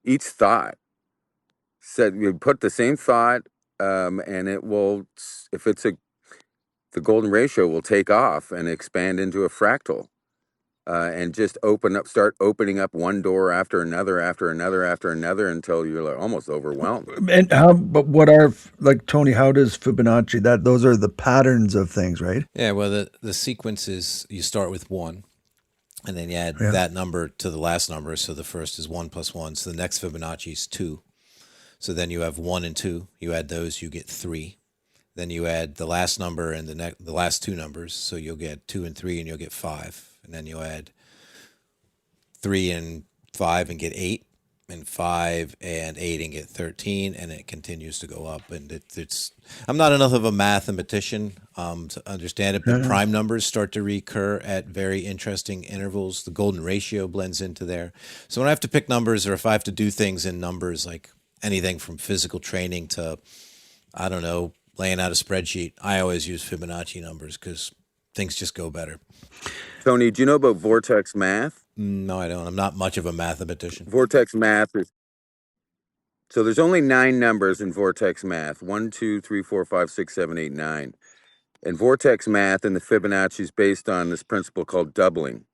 Each thought said you put the same thought, and it will, if it's the golden ratio will take off and expand into a fractal, and just start opening up one door after another, after another, after another, until you're like almost overwhelmed. And how? But what are, like, Tony? How does Fibonacci? That those are the patterns of things, right? Yeah, well, the sequence is you start with 1, and then you add Yeah. that number to the last number. So the first is 1 plus 1. So the next Fibonacci is 2. So then you have 1 and 2. You add those, you get 3. Then you add the last number and the last 2 numbers. So you'll get 2 and 3, and you'll get 5. And then you add 3 and 5 and get 8, and 5 and 8 and get 13, and it continues to go up. And it's I'm not enough of a mathematician to understand it, but prime numbers start to recur at very interesting intervals. The golden ratio blends into there. So when I have to pick numbers, or if I have to do things in numbers, like anything from physical training to, I don't know, laying out a spreadsheet, I always use Fibonacci numbers because things just go better. Tony, do you know about vortex math? No, I don't. I'm not much of a mathematician. Vortex math is, so there's only 9 numbers in vortex math: 1, 2, 3, 4, 5, 6, 7, 8, 9. And vortex math and the Fibonacci is based on this principle called doubling.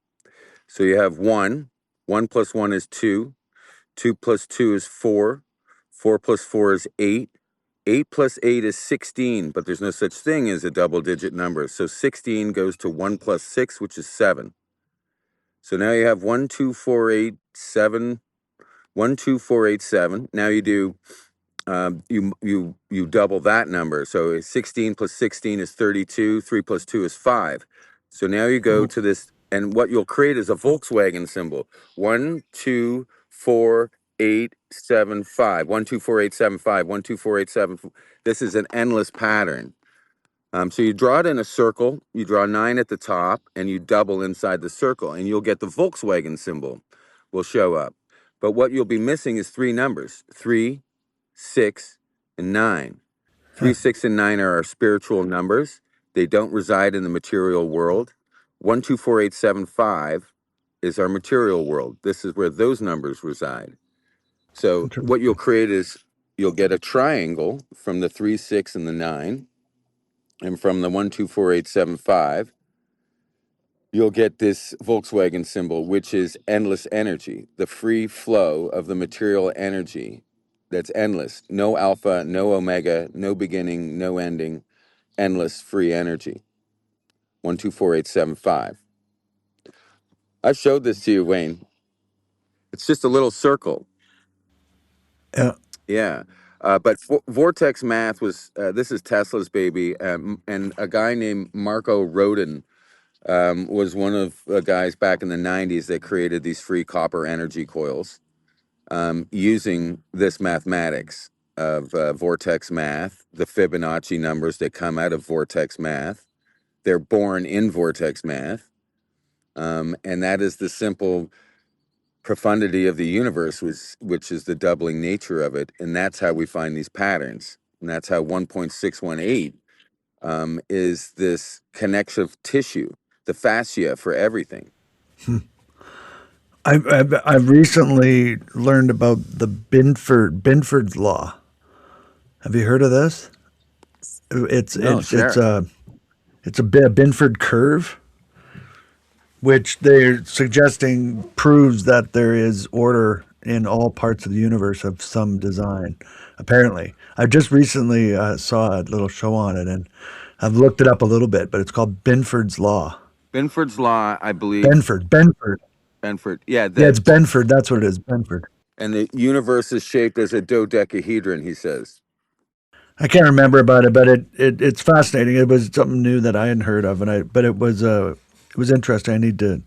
So you have 1, 1 plus 1 is 2, 2 plus 2 is 4, 4 plus 4 is 8, 8 plus 8 is 16, but there's no such thing as a double digit number. So 16 goes to 1 plus 6, which is 7. So now you have 1, 2, 4, 8, 7, 1, 2, 4, 8, 7. Now you do, you double that number. So 16 plus 16 is 32. 3 plus 2 is 5. So now you go to this, and what you'll create is a Volkswagen symbol. 1, 2, 4, 8, 7, 5. 1, 2, 4, 8, 7, 5. 1, 2, 4, 8, 7. This is an endless pattern. So you draw it in a circle, you draw 9 at the top, and you double inside the circle, and you'll get the Volkswagen symbol will show up. But what you'll be missing is 3 numbers: 3, 6, and 9. 3, 6, and 9 are our spiritual numbers. They don't reside in the material world. 1, 2, 4, 8, 7, 5 is our material world. This is where those numbers reside. So what you'll create is you'll get a triangle from the 3, 6, and the 9. And from the 1, 2, 4, 8, 7, 5, you'll get this Volkswagen symbol, which is endless energy, the free flow of the material energy that's endless. No alpha, no omega, no beginning, no ending, endless free energy. 1, 2, 4, 8, 7, 5. I showed this to you, Wayne. It's just a little circle. Yeah. Yeah. But vortex math was, this is Tesla's baby, and a guy named Marco Rodin was one of the guys back in the 90s that created these free copper energy coils, using this mathematics. of vortex math, the Fibonacci numbers that come out of vortex math. They're born in vortex math. And that is the simple profundity of the universe, which is the doubling nature of it. And that's how we find these patterns. And that's how 1.618 is this connective tissue, the fascia for everything. I've recently learned about the Binford's law. Have you heard of this? It's No, it's it's sure. a it's a Binford curve, which they're suggesting proves that there is order in all parts of the universe of some design. Apparently, I just recently saw a little show on it, and I've looked it up a little bit. But it's called Binford's law. Binford's law, I believe. Benford. Benford, yeah, Yeah, it's Benford. That's what it is. Benford. and the universe is shaped as a dodecahedron, he says. I can't remember about it, but it's fascinating. It was something new that I hadn't heard of, and but it was interesting. I need to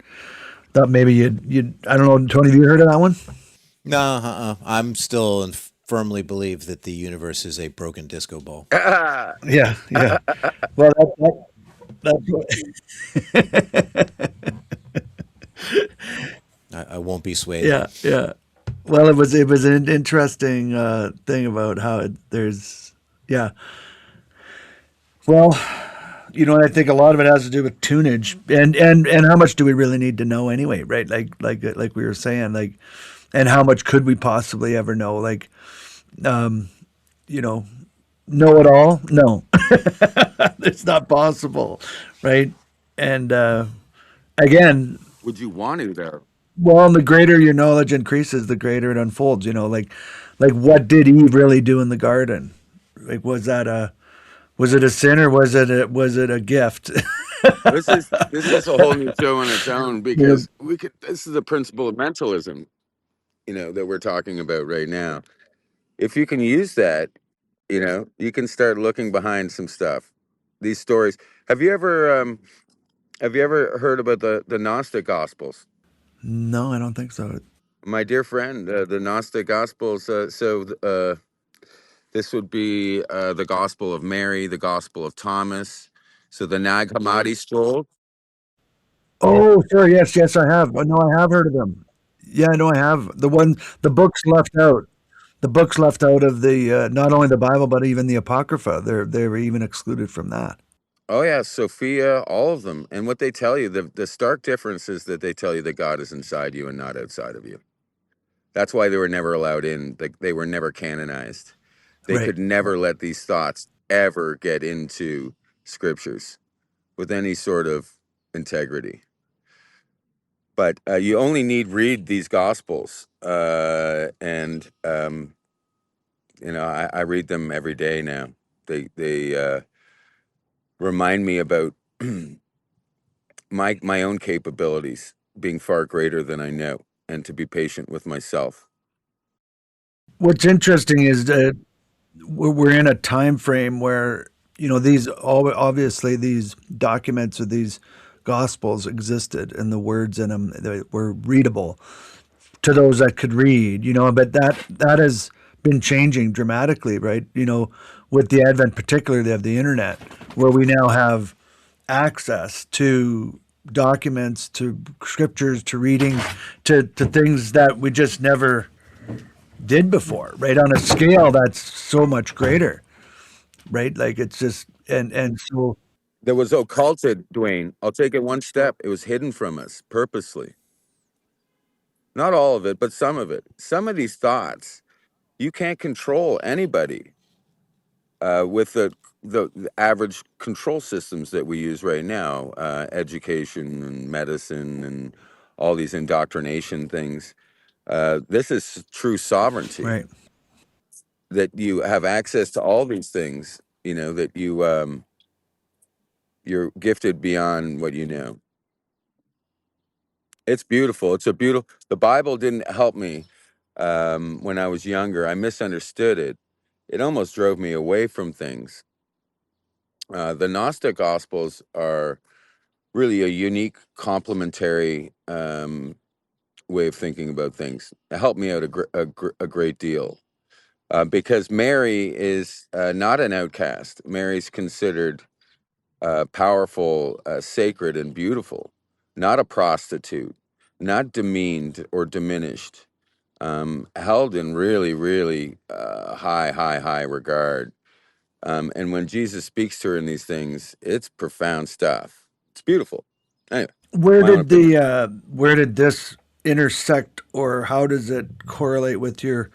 thought maybe you I don't know, Tony. Have you heard of that one? No, I'm still firmly believe that the universe is a broken disco ball. Yeah, yeah. Well, I won't be swayed. yeah, yeah. Well, it was an interesting thing about how there's yeah. Well, I think a lot of it has to do with tunage, and how much do we really need to know anyway, right? Like we were saying, and how much could we possibly ever know? You know, know it all? No, it's not possible, right? And again, Would you want to, though? well, and the greater your knowledge increases, the greater it unfolds. Like what did Eve really do in the garden? Like, was it a sin, or was it a gift? This is a whole new show on its own, you know, because this is the principle of mentalism, that we're talking about right now. If you can use that, you can start looking behind some stuff. These stories. Have you ever heard about the Gnostic Gospels? no, I don't think so. My dear friend, the Gnostic Gospels. This would be the Gospel of Mary, the Gospel of Thomas. So the Nag Hammadi scroll. Oh, sure, yes, yes, I have. Oh, no, I have heard of them. Yeah, no, I have the books left out. The books left out of the not only the Bible but even the Apocrypha. They were even excluded from that. Oh yeah, Sophia, all of them. And what they tell you, the stark difference is that they tell you that God is inside you and not outside of you. That's why they were never allowed in. They were never canonized. They Right. could never let these thoughts ever get into scriptures with any sort of integrity. But you only need read these gospels, and I read them every day now. They remind me about my own capabilities being far greater than I know, and to be patient with myself. What's interesting is that we're in a time frame where these obviously these documents or these gospels existed and the words in them that were readable to those that could read, but that has been changing dramatically, right? With the advent particularly of the internet, where we now have access to documents, to scriptures, to reading, to things that we just never did before, right? On a scale that's so much greater, right? Like it's just and so There was occulted, Dwayne. I'll take it one step. It was hidden from us purposely. Not all of it, but some of it. Some of these thoughts, you can't control anybody with the average control systems that we use right now, education and medicine and all these indoctrination things. This is true sovereignty, right. that you have access to all these things, that you're gifted beyond what you know. It's beautiful. It's a beautiful. The Bible didn't help me when I was younger. I misunderstood it. It almost drove me away from things. The Gnostic Gospels are really a unique, complementary way of thinking about things. It helped me out a great deal. because Mary is not an outcast. Mary's considered powerful, sacred, and beautiful, not a prostitute, not demeaned or diminished, held in really, really high regard. And when Jesus speaks to her in these things, it's profound stuff. It's beautiful. Anyway, my own opinion. Where did this intersect, or how does it correlate with your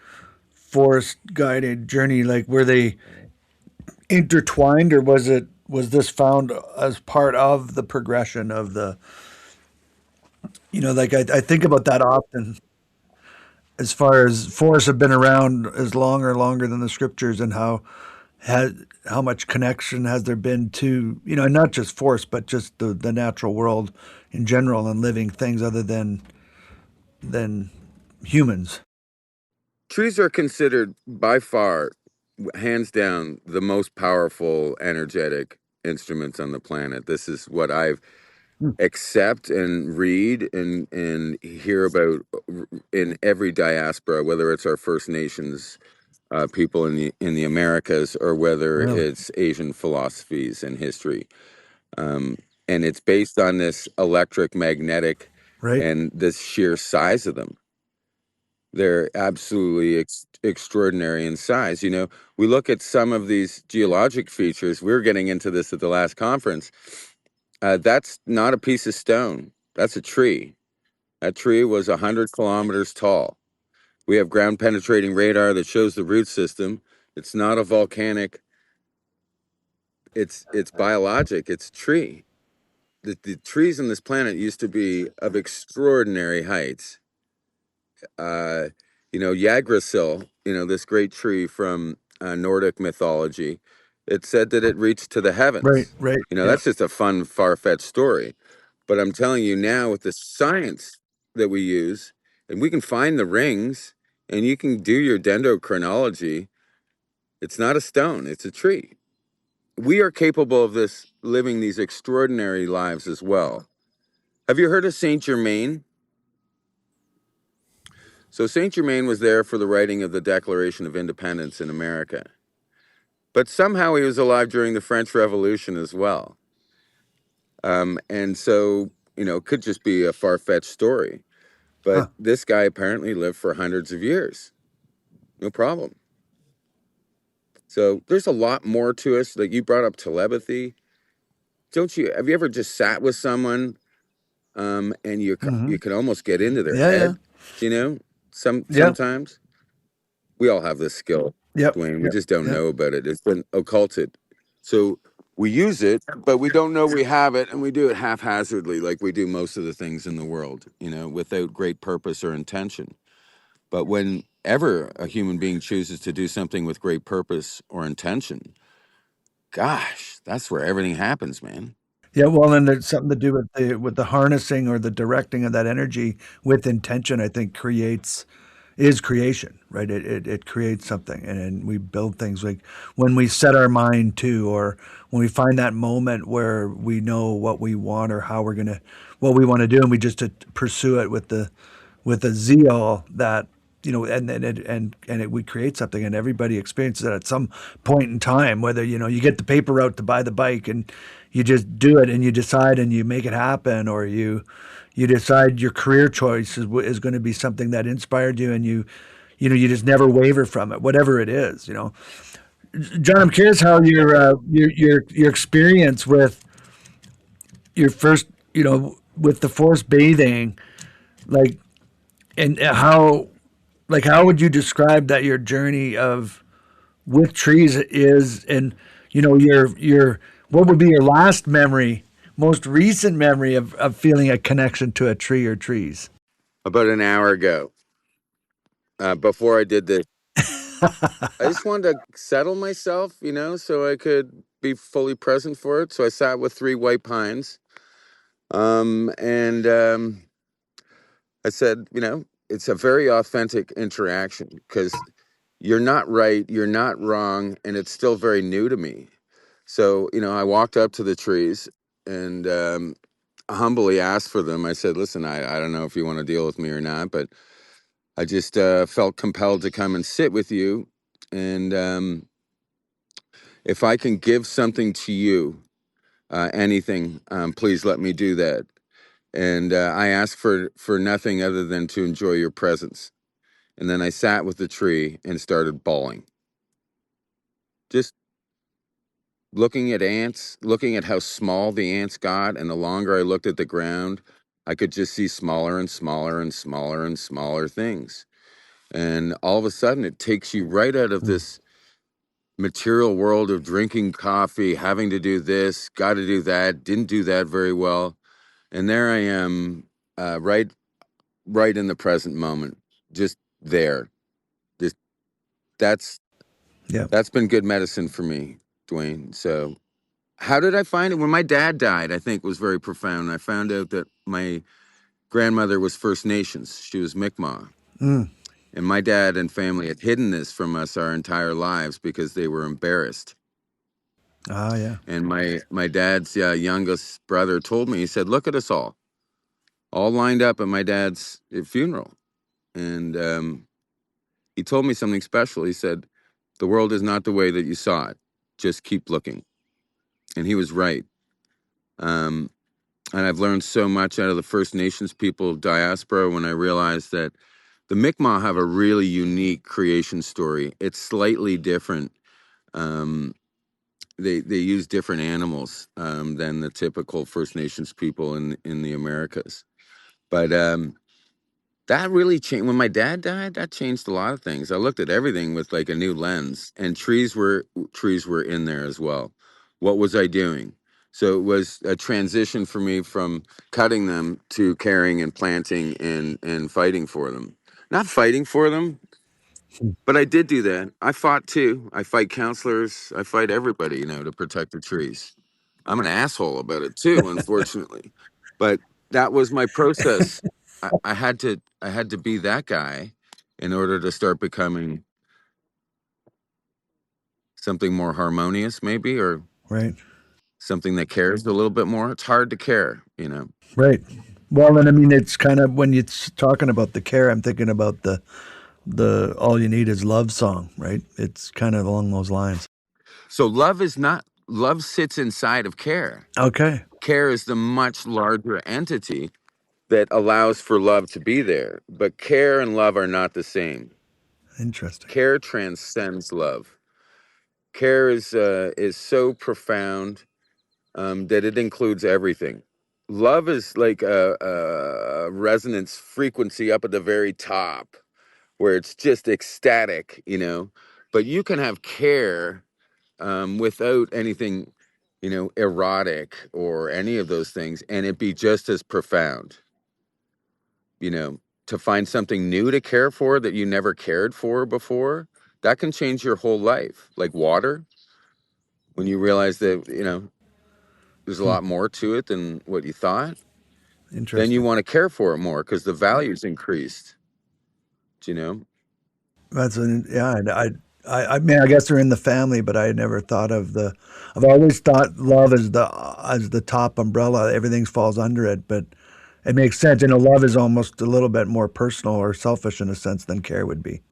forest guided journey? Like, were they intertwined, or was this found as part of the progression of the, like I think about that often, as far as forests have been around as long or longer than the scriptures, and how much connection has there been to, not just forests, but just the natural world in general, and living things other than humans. Trees are considered by far, hands down, the most powerful energetic instruments on the planet. This is what I've accept and read and hear about in every diaspora, whether it's our First Nations people in the Americas, or whether Really? it's Asian philosophies and history. And it's based on this electric magnetic Right? and this sheer size of them. They're absolutely extraordinary in size. We look at some of these geologic features. We were getting into this at the last conference. That's not a piece of stone. That's a tree. That tree was 100 kilometers tall. We have ground penetrating radar that shows the root system. It's not a volcanic. It's biologic. It's tree. The trees on this planet used to be of extraordinary heights. uh, Yggdrasil, this great tree from Nordic mythology, it said that it reached to the Right, heavens. right. Yeah. That's just a fun, far-fetched story. But I'm telling you now, with the science that we use, and we can find the rings, and you can do your dendrochronology, it's not a stone, it's a tree. We are capable of this, living these extraordinary lives as well. Have you heard of Saint Germain? So Saint Germain was there for the writing of the Declaration of Independence in America. But somehow he was alive during the French Revolution as well. And so, it could just be a far-fetched story. But Huh. this guy apparently lived for hundreds of years. No problem. So there's a lot more to us. Like you brought up telepathy. Have you ever just sat with someone and Hmm. you can almost get into their Yeah, yeah. head, you know? Yep. Sometimes we all have this skill, Yep. Dwayne. We Yep. just don't Yep. know about it. It's been occulted. So we use it, but we don't know we have it, and we do it haphazardly, like we do most of the things in the world, without great purpose or intention. But whenever a human being chooses to do something with great purpose or intention, gosh, that's where everything happens, man. Yeah, well, and there's something to do with the harnessing or the directing of that energy with intention. I think is creation, right? It creates something, and we build things like when we set our mind to, or when we find that moment where we know what we want, or what we want to do, and we just to pursue it with a zeal that, we create something, and everybody experiences it at some point in time. Whether you get the paper out to buy the bike, and you just do it, and you decide, and you make it happen, or you decide your career choice is going to be something that inspired you, and you just never waver from it, whatever it is. John, I'm curious how your experience with your first, with the forest bathing, like, and how would you describe that your journey of with trees is, and your what would be your last memory, most recent memory of feeling a connection to a tree or trees? About an hour ago, before I did this, I just wanted to settle myself, so I could be fully present for it. So I sat with three white pines, and I said, it's a very authentic interaction because you're not right, you're not wrong, and it's still very new to me. So, I walked up to the trees and humbly asked for them. I said, listen, I don't know if you want to deal with me or not, but I just felt compelled to come and sit with you And if I can give something to you, anything, please let me do that. And I ask for nothing other than to enjoy your presence. And then I sat with the tree and started bawling, just looking at ants, looking at how small the ants got. And the longer I looked at the ground, I could just see smaller and smaller and smaller and smaller things. And all of a sudden, it takes you right out of Mm. this material world of drinking coffee, having to do this, got to do that, didn't do that very well. And there I am, right in the present moment, just there. Just that's Yeah. that's been good medicine for me, Dwayne. So how did I find it? When my dad died, I think was very profound. I found out that my grandmother was First Nations. She was Mi'kmaq. Mm. And my dad and family had hidden this from us our entire lives because they were embarrassed. Ah, yeah. And my dad's youngest brother told me, he said, look at us all lined up at my dad's funeral. And he told me something special. He said, the world is not the way that you saw it. Just keep looking. And he was right. Um, and I've learned so much out of the First Nations people diaspora when I realized that the Mi'kmaq have a really unique creation story. It's slightly different. Um, they use different animals than the typical First Nations people in the Americas. But that really changed when my dad died. That changed a lot of things. I looked at everything with like a new lens, and trees were in there as well. What was I doing? So it was a transition for me from cutting them to caring and planting and fighting for them. Not fighting for them, but I did do that. I fought too. I fight counselors. I fight everybody, to protect the trees. I'm an asshole about it too, unfortunately. But that was my process. I had to be that guy in order to start becoming something more harmonious, maybe, or Right. something that cares a little bit more. It's hard to care. Right. Well, and I mean, it's kind of when you're talking about the care, I'm thinking about the all you need is love song, right? It's kind of along those lines. So love sits inside of care. Okay. Care is the much larger entity that allows for love to be there. But care and love are not the same. Interesting. Care transcends love. Care is so profound that it includes everything. Love is like a resonance frequency up at the very top, where it's just ecstatic. But you can have care without anything, erotic or any of those things, and it be just as profound. you know, to find something new to care for that you never cared for before, that can change your whole life. Like water, when you realize that, there's a Hmm. lot more to it than what you thought, then you Interesting. want to care for it more because the value's increased, you know? That's an yeah. I mean, I guess they're in the family, but I never thought of the. I've always thought love is the top umbrella. Everything falls under it, but it makes sense. Love is almost a little bit more personal or selfish in a sense than care would be.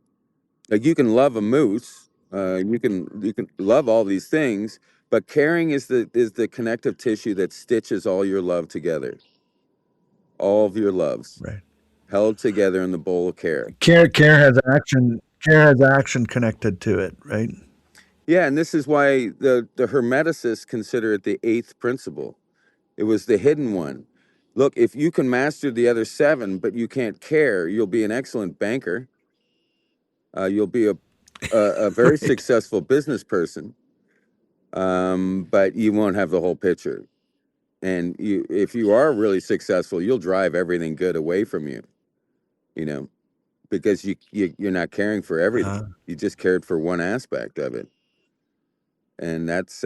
Like you can love a moose, you can love all these things, but caring is the connective tissue that stitches all your love together, all of your loves Right. held together in the bowl of care. Care has action. Care has action connected to it. Right. Yeah, and this is why the Hermeticists consider it the eighth principle. It was the hidden one. Look, if you can master the other seven, but you can't care, you'll be an excellent banker. You'll be a very Right. successful business person, but you won't have the whole picture. And if you are really successful, you'll drive everything good away from you, you know, because you're not caring for Uh, everything. You just cared for one aspect of it, and that's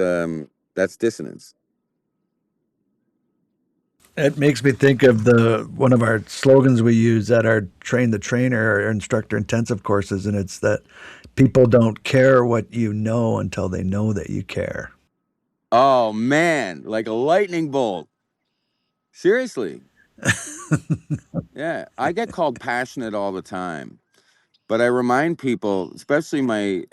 dissonance. it makes me think of the one of our slogans we use at our train the trainer or instructor intensive courses, and it's that people don't care what you know until they know that you care. Oh man, like a lightning bolt. Seriously. Yeah, I get called passionate all the time. But I remind people, especially my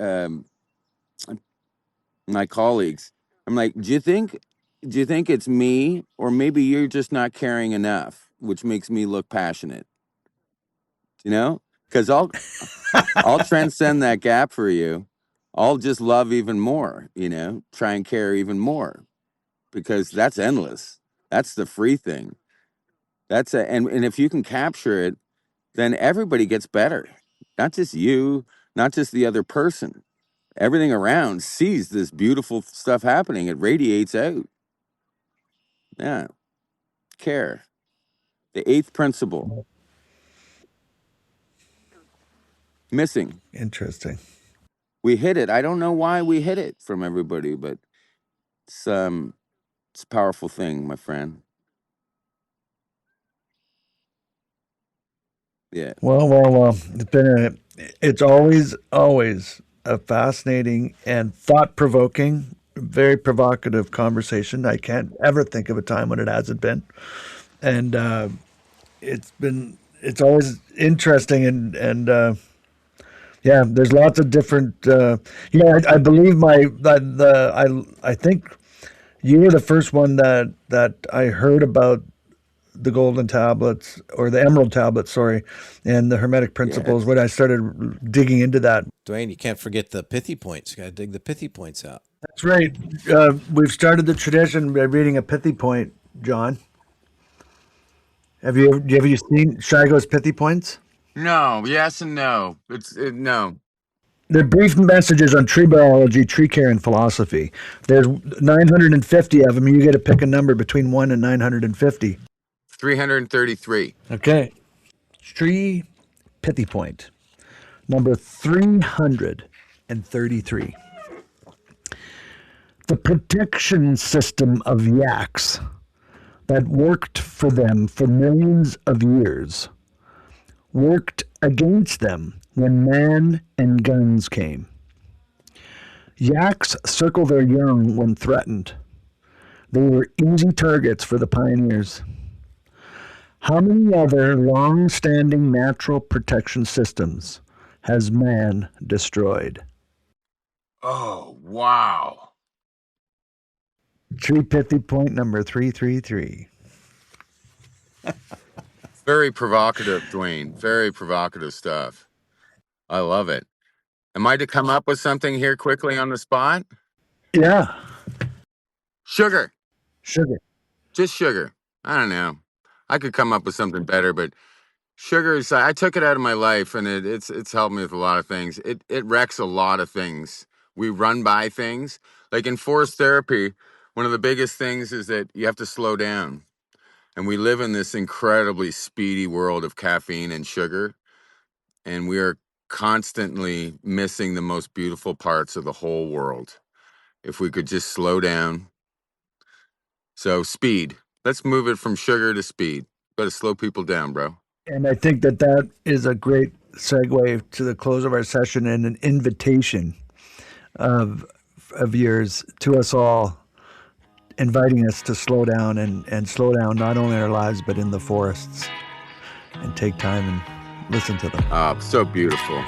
colleagues, I'm like, do you think it's me, or maybe you're just not caring enough, which makes me look passionate? You know, because I'll transcend that gap for you. I'll just love even more. You know, try and care even more, because that's endless. That's the free thing. And if you can capture it, then everybody gets better. Not just you, not just the other person. Everything around sees this beautiful stuff happening. It radiates out. Yeah. Care. The eighth principle. Missing. Interesting. We hit it. I don't know why we hit it from everybody, but it's a powerful thing, my friend. Yeah. Well. It's always a fascinating and thought-provoking, very provocative conversation. I can't ever think of a time when it hasn't been, and it's always interesting and yeah. There's lots of different. I believe I think you were the first one that I heard about the golden tablets or the emerald tablets, sorry, and the hermetic principles Yes. when I started digging into that. Dwayne, you can't forget the pithy points. You got to dig the pithy points out. That's right. We've started the tradition by reading a pithy point, John. Have you seen Shigo's pithy points? No. Yes and no. No. They're brief messages on tree biology, tree care, and philosophy. There's 950 of them. You get to pick a number between 1 and 950. 333. Okay. Tree pithy point. Number 333. The protection system of yaks that worked for them for millions of years worked against them when man and guns came. Yaks circle their young when threatened. They were easy targets for the pioneers. How many other long-standing natural protection systems has man destroyed? Oh, wow. Tree pithy point number 333. Very provocative, Dwayne. Very provocative stuff. I love it. Am I to come up with something here quickly on the spot? Yeah, Sugar. sugar. Just sugar. I don't know. I could come up with something better, but sugar is, I took it out of my life, and it's helped me with a lot of things. It wrecks a lot of things. We run by things. Like in forest therapy, one of the biggest things is that you have to slow down. And we live in this incredibly speedy world of caffeine and sugar, and we are constantly missing the most beautiful parts of the whole world. If we could just slow down. So speed. Let's move it from sugar to speed. Got to slow people down, bro. And I think that is a great segue to the close of our session and an invitation of yours to us all, inviting us to slow down and slow down not only in our lives but in the forests and take time and listen to them. So beautiful.